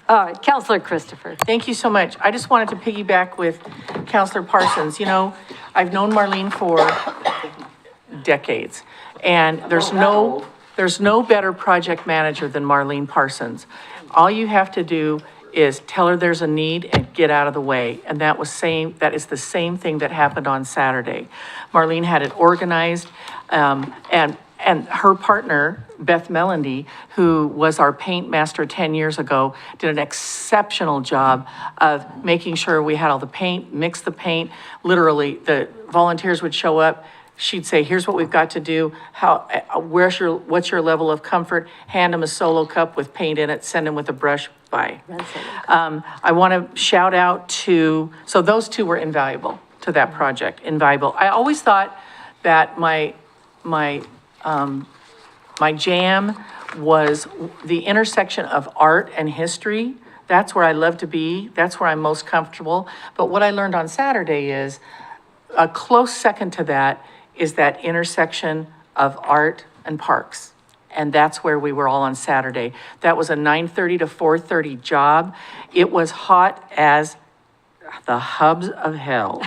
All right, Counselor Christopher. Thank you so much. I just wanted to piggyback with Counselor Parsons. You know, I've known Marlene for decades, and there's no better project manager than Marlene Parsons. All you have to do is tell her there's a need and get out of the way. And that is the same thing that happened on Saturday. Marlene had it organized, and her partner, Beth Mellandy, who was our paint master 10 years ago, did an exceptional job of making sure we had all the paint, mix the paint. Literally, the volunteers would show up. She'd say, here's what we've got to do. What's your level of comfort? Hand them a Solo cup with paint in it, send them with a brush, bye. I want to shout out so those two were invaluable to that project, invaluable. I always thought that my jam was the intersection of art and history. That's where I love to be. That's where I'm most comfortable. But what I learned on Saturday is a close second to that is that intersection of art and parks. And that's where we were all on Saturday. That was a 9:30 to 4:30 job. It was hot as the hubs of hell.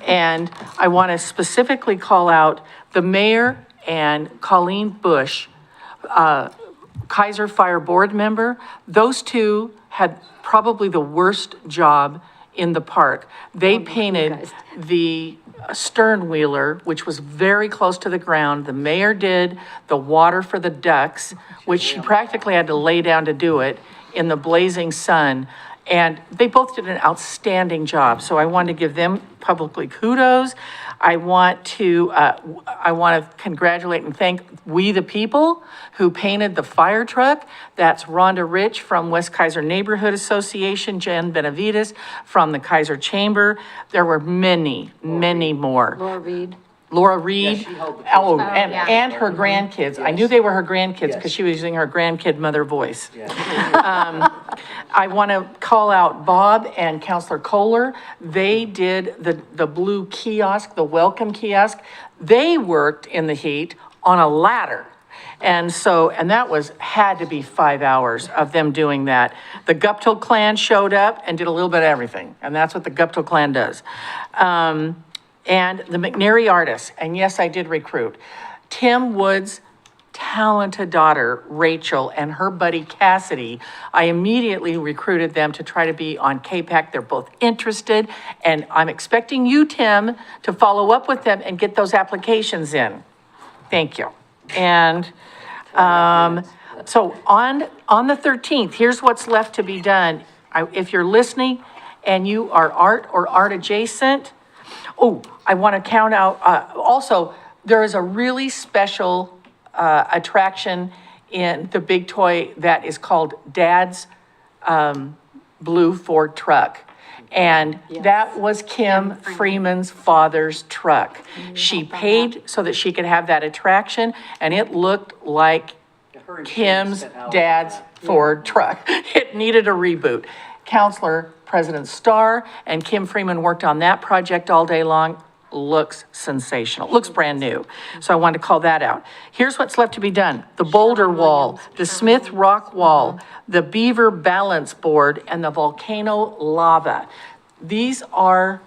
And I want to specifically call out the mayor and Colleen Bush, Kaiser Fire Board member. Those two had probably the worst job in the park. They painted the stern wheeler, which was very close to the ground. The mayor did the water for the ducks, which she practically had to lay down to do it in the blazing sun. And they both did an outstanding job. So I want to give them publicly kudos. I want to congratulate and thank We the People who painted the fire truck. That's Rhonda Rich from West Kaiser Neighborhood Association, Jen Benavides from the Kaiser Chamber. There were many more. Laura Reed. And her grandkids. I knew they were her grandkids because she was using her grandkid mother voice. I want to call out Bob and Counselor Kohler. They did the blue kiosk, the welcome kiosk. They worked in the heat on a ladder. And that had to be 5 hours of them doing that. The Guptill clan showed up and did a little bit of everything. And that's what the Guptill clan does. And the McNary artists, and yes, I did recruit. Tim Wood's talented daughter, Rachel, and her buddy Cassidy, I immediately recruited them to try to be on KPAC. They're both interested, and I'm expecting you, Tim, to follow up with them and get those applications in. Thank you. And so on the 13th, here's what's left to be done. If you're listening and you are art or art adjacent, I want to count out, also, there is a really special attraction in the big toy that is called Dad's Blue Ford Truck. And that was Kim Freeman's father's truck. She paid so that she could have that attraction, and it looked like Kim's dad's Ford truck. It needed a reboot. Counselor President Starr and Kim Freeman worked on that project all day long. Looks sensational, looks brand new. So I wanted to call that out. Here's what's left to be done. The boulder wall, the Smith rock wall, the beaver balance board, and the volcano lava. These are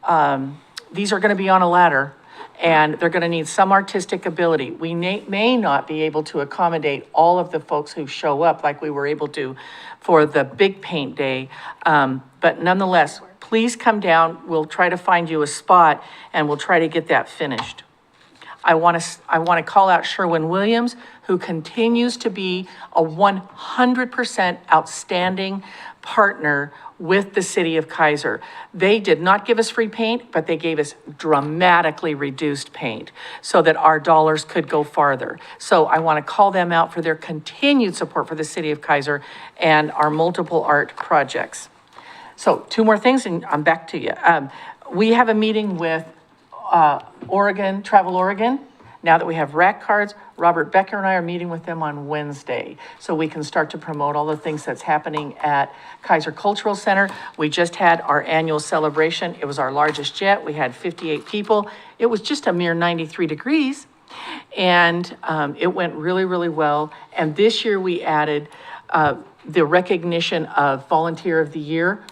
going to be on a ladder, and they're going to need some artistic ability. We may not be able to accommodate all of the folks who show up like we were able to for the big paint day, but nonetheless, please come down. We'll try to find you a spot, and we'll try to get that finished. I want to call out Sherwin-Williams, who continues to be a 100% outstanding partner with the city of Kaiser. They did not give us free paint, but they gave us dramatically reduced paint so that our dollars could go farther. So I want to call them out for their continued support for the city of Kaiser and our multiple art projects. So 2 more things and I'm back to you. We have a meeting with Oregon, Travel Oregon. Now that we have rack cards, Robert Becker and I are meeting with them on Wednesday, so we can start to promote all the things that's happening at Kaiser Cultural Center. We just had our annual celebration. It was our largest yet. We had 58 people. It was just a mere 93 degrees, and it went really, really well. And this year we added the recognition of Volunteer of the Year.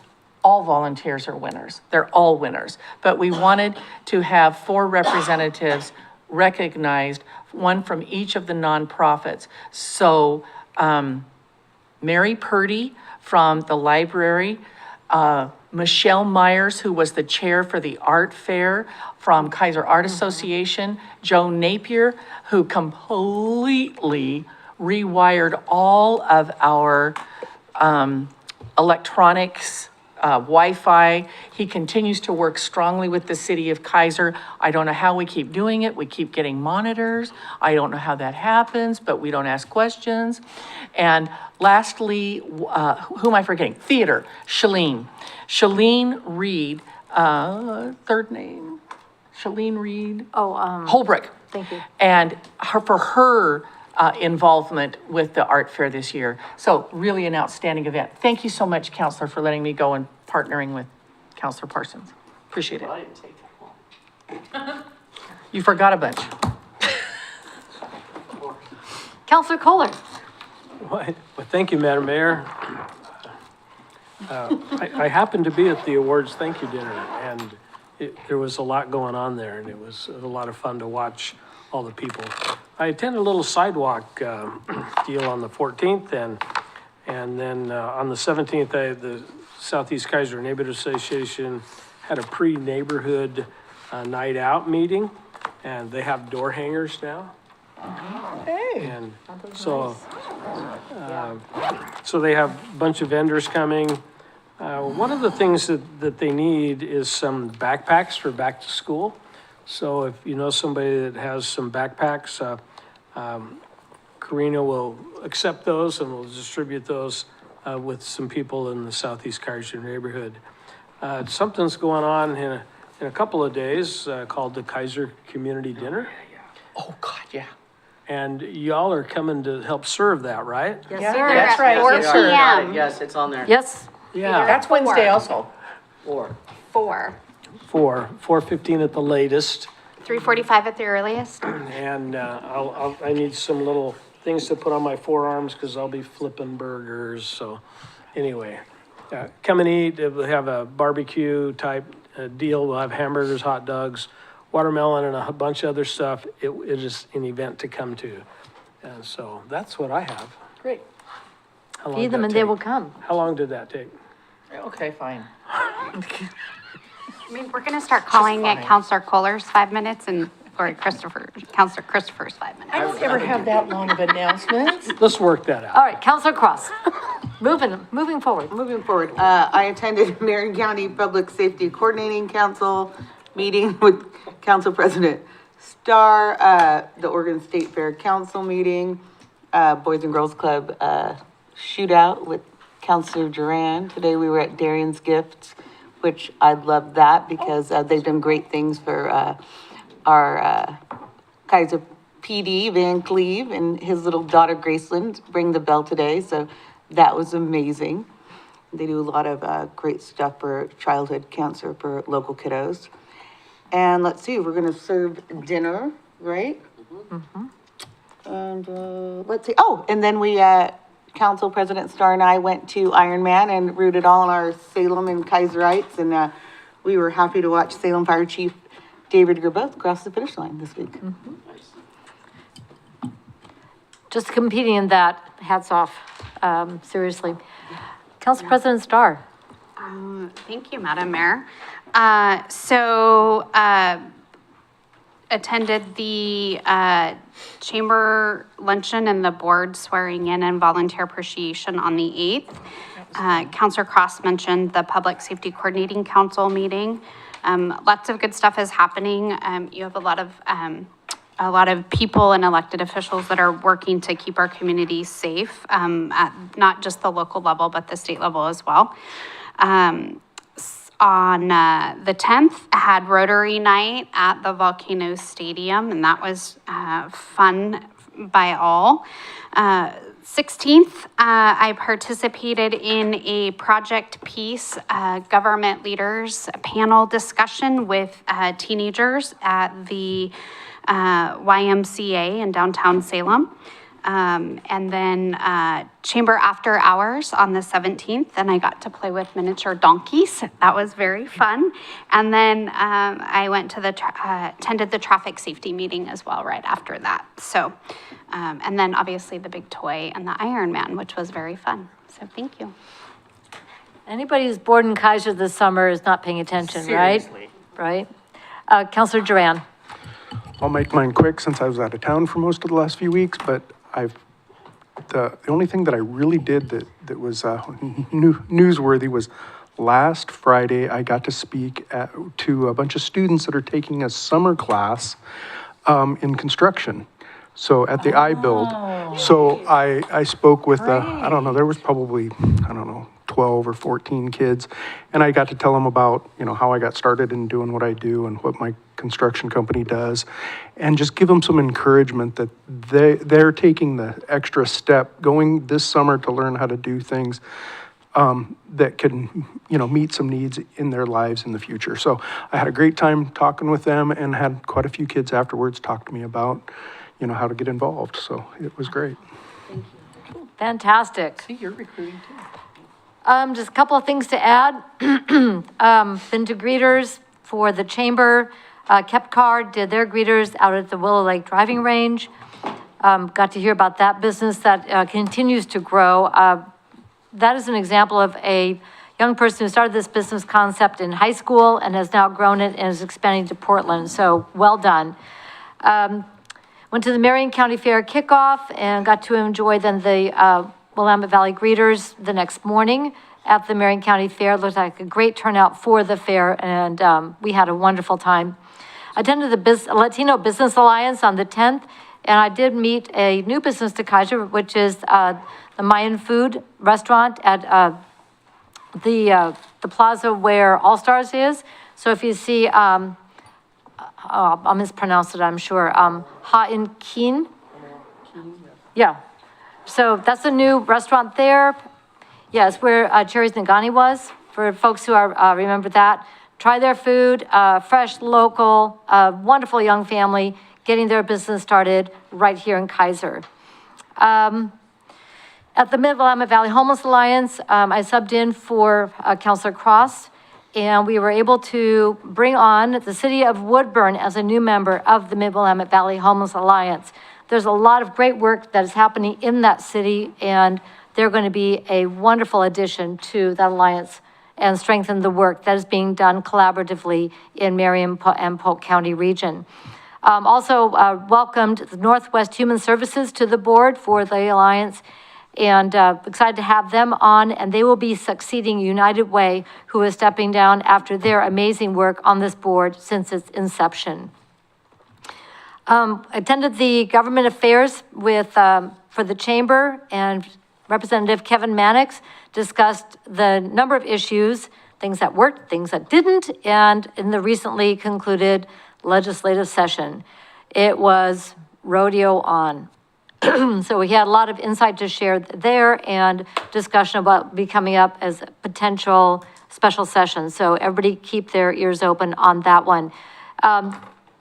All volunteers are winners. They're all winners. But we wanted to have 4 representatives recognized, one from each of the nonprofits. So Mary Purdy from the library, Michelle Myers, who was the chair for the art fair from Kaiser Art Association, Joe Napier, who completely rewired all of our electronics, Wi-Fi. He continues to work strongly with the city of Kaiser. I don't know how we keep doing it. We keep getting monitors. I don't know how that happens, but we don't ask questions. And lastly, who am I forgetting? Theater, Shalene. Shalene Reed, third name, Shalene Reed. Holbrook. Thank you. And for her involvement with the art fair this year. So really an outstanding event. Thank you so much, Counselor, for letting me go and partnering with Counselor Parsons. Appreciate it. You forgot a bunch. Counselor Kohler. Well, thank you, Madam Mayor. I happened to be at the awards thank you dinner, and there was a lot going on there, and it was a lot of fun to watch all the people. I attended a little sidewalk deal on the 14th, and then on the 17th, the Southeast Kaiser Neighborhood Association had a pre-neighborhood night out meeting, and they have door hangers now. Hey. And so, so they have a bunch of vendors coming. One of the things that they need is some backpacks for back to school. So if you know somebody that has some backpacks, Karina will accept those and will distribute those with some people in the Southeast Kaiser neighborhood. Something's going on in a couple of days called the Kaiser Community Dinner. Oh, God, yeah. And y'all are coming to help serve that, right? Yes, Yeah, sir. that's right. 4 Yes, sir. p.m. Yes, it's on there. Yes. Yeah. That's Wednesday also. 4. 4. 4:15 at the latest. 3:45 at the earliest. And I need some little things to put on my forearms because I'll be flipping burgers. So anyway, come and eat. We'll have a barbecue type deal. We'll have hamburgers, hot dogs, watermelon, and a bunch of other stuff. It is an event to come to. And so that's what I have. Great. How long Feed did them that and they take? will come. How long did that take? Okay, fine. I mean, we're going to start calling it fine. Counselor Kohler's 5 minutes or Counselor Christopher's 5 minutes. I don't ever have that long of announcements. Let's work that out. All right, Counselor Cross. Moving forward. Moving forward, I attended Marion County Public Safety Coordinating Council meeting with Council President Starr, the Oregon State Fair Council meeting, Boys and Girls Club shootout with Councilor Duran. Today we were at Darian's Gifts, which I love that because they've done great things for our Kaiser PD, Van Cleve, and his little daughter Graceland ring the bell today. So that was amazing. They do a lot of great stuff for childhood cancer for local kiddos. And let's see, we're gonna serve dinner, right? Mm-hmm. And let's see, oh, and then we, Council President Starr and I went to Ironman and rooted all our Salem and Kaiserites. And we were happy to watch Salem Fire Chief David Gerboth cross the finish line this week. Mm-hmm. Just competing in that, hats off, seriously. Council President Starr. Thank you, Madam Mayor. attended the chamber luncheon and the board swearing in and volunteer appreciation on the 8th. Counselor Cross mentioned the Public Safety Coordinating Council meeting. Lots of good stuff is happening. You have a lot of people and elected officials that are working to keep our communities safe, at not just the local level, but the state level as well. On the 10th, I had Rotary Night at the Volcano Stadium, and that was fun by all. 16th, I participated in a Project Peace government leaders panel discussion with teenagers at the YMCA in downtown Salem. And then Chamber After Hours on the 17th, and I got to play with miniature donkeys. That was very fun. And then I went to attended the traffic safety meeting as well right after that. So, and then obviously the big toy and the Ironman, which was very fun. So thank you. Anybody who's bored in Kaiser this summer is not paying attention, Seriously. right? Counselor Duran. I'll make mine quick since I was out of town for most of the last few weeks, but the only thing that I really did that was newsworthy was last Friday, I got to speak to a bunch of students that are taking a summer class in construction. So at the iBuild. So I spoke with, I don't know, there was probably, 12 or 14 kids. And I got to tell them about, how I got started in doing what I do and what my construction company does. And just give them some encouragement that they're taking the extra step, going this summer to learn how to do things that can, meet some needs in their lives in the future. So I had a great time talking with them and had quite a few kids afterwards talk to me about, how to get involved. So it was great. Fantastic. See, you're recruiting too. Just a couple of things to add. Been to greeters for the chamber. Kepcar did their greeters out at the Willow Lake Driving Range. Got to hear about that business that continues to grow. That is an example of a young person who started this business concept in high school and has now grown it and is expanding to Portland. So well done. Went to the Marion County Fair kickoff and got to enjoy then the Willamette Valley Greeters the next morning at the Marion County Fair. It looked like a great turnout for the fair, and we had a wonderful time. Attended the Latino Business Alliance on the 10th, and I did meet a new business to Kaiser, which is the Mayan Food Restaurant at the plaza where All Stars is. So if you see, I'll mispronounce it, I'm sure, Ha-In Keen. Yeah. So that's a new restaurant there. Yes, where Cherry's Nagani was, for folks who are remember that. Try their food, fresh, local, wonderful young family, getting their business started right here in Kaiser. At the Mid-Willamette Valley Homeless Alliance, I subbed in for Counselor Cross, and we were able to bring on the city of Woodburn as a new member of the Mid-Willamette Valley Homeless Alliance. There's a lot of great work that is happening in that city, and they're going to be a wonderful addition to that alliance and strengthen the work that is being done collaboratively in Marion and Polk County region. Also welcomed the Northwest Human Services to the board for the alliance, and excited to have them on, and they will be succeeding United Way, who is stepping down after their amazing work on this board since its inception. Attended the government affairs with, for the chamber, and Representative Kevin Mannix discussed the number of issues, things that worked, things that didn't, and in the recently concluded legislative session. It was rodeo on. So we had a lot of insight to share there and discussion about coming up as a potential special session. So everybody keep their ears open on that one.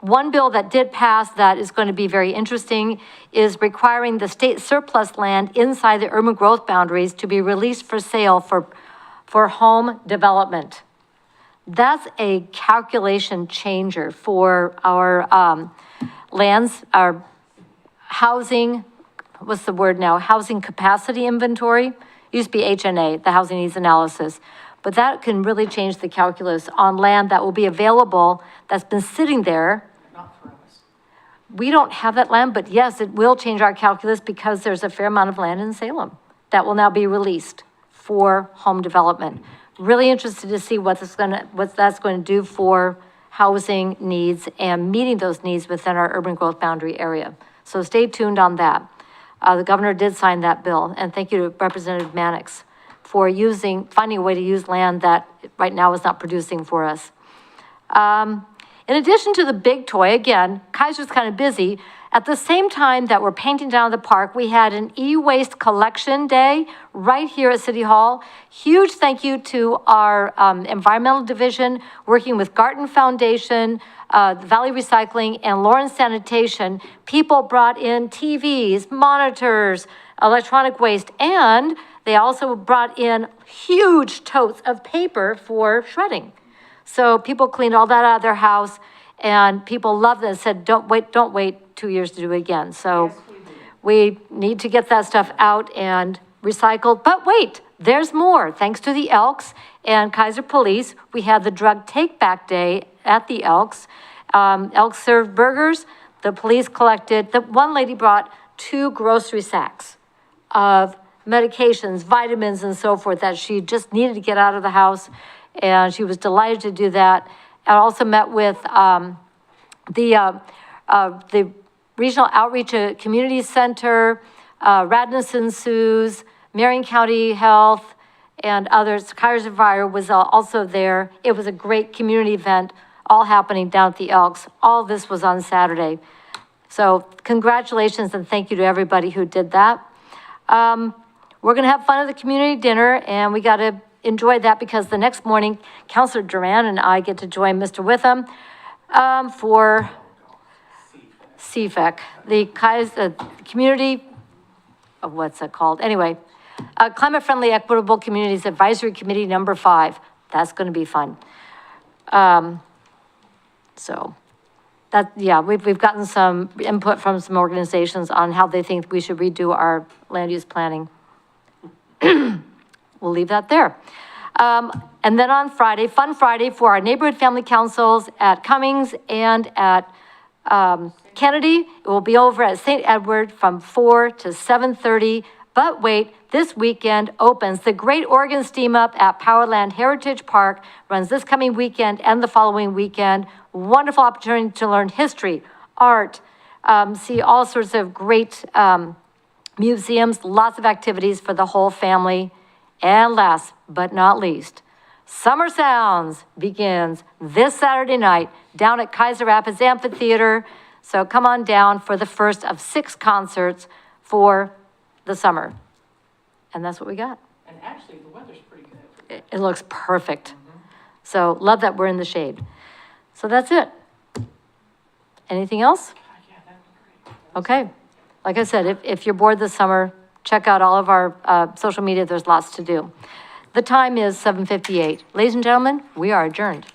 One bill that did pass that is going to be very interesting is requiring the state surplus land inside the urban growth boundaries to be released for sale for home development. That's a calculation changer for our lands, our housing, what's the word now? Housing capacity inventory. It used to be HNA, the housing needs analysis. But that can really change the calculus on land that will be available, that's been sitting there. Not for us. we don't have that land, but yes, it will change our calculus because there's a fair amount of land in Salem that will now be released for home development. Really interested to see what that's going to do for housing needs and meeting those needs within our urban growth boundary area. So stay tuned on that. The governor did sign that bill, and thank you to Representative Mannix for finding a way to use land that right now is not producing for us. In addition to the big toy, again, Kaiser's kind of busy. At the same time that we're painting down the park, we had an e-waste collection day right here at City Hall. Huge thank you to our environmental division, working with Garton Foundation, Valley Recycling, and Lawrence Sanitation. People brought in TVs, monitors, electronic waste, and they also brought in huge totes of paper for shredding. So people cleaned all that out of their house, and people loved it, said, don't wait 2 years to do it again. So we need to get that stuff out and recycled. But wait, there's more. Thanks to the Elks and Kaiser Police, we had the Drug Take Back Day at the Elks. Elks served burgers. The police collected, one lady brought 2 grocery sacks of medications, vitamins, and so forth that she just needed to get out of the house. And she was delighted to do that. I also met with the Regional Outreach Community Center, Radisson Sue's, Marion County Health, and others. Kaiser Fire was also there. It was a great community event, all happening down at the Elks. All this was on Saturday. So congratulations and thank you to everybody who did that. We're gonna have fun at the community dinner, and we gotta enjoy that because the next morning, Councilor Duran and I get to join Mr. Witham for CFEC, the community, what's it called? Anyway, Climate Friendly Equitable Communities Advisory Committee number 5. That's going to be fun. So that, yeah, we've gotten some input from some organizations on how they think we should redo our land use planning. We'll leave that there. And then on Friday, Fun Friday for our neighborhood family councils at Cummings and at Kennedy. It will be over at St. Edward from 4 to 7:30. But wait, this weekend opens the Great Oregon Steam Up at Powerland Heritage Park. Runs this coming weekend and the following weekend. Wonderful opportunity to learn history, art, see all sorts of great museums, lots of activities for the whole family. And last but not least, Summer Sounds begins this Saturday night down at Kaiser Rapids Amphitheater. So come on down for the first of 6 concerts for the summer. And that's what we got. And actually, the weather's pretty good. It looks perfect. So love that we're in the shade. So that's it. Anything else? Yeah, that'd be great. Okay. Like I said, if you're bored this summer, check out all of our social media. There's lots to do. The time is 7:58. Ladies and gentlemen, we are adjourned.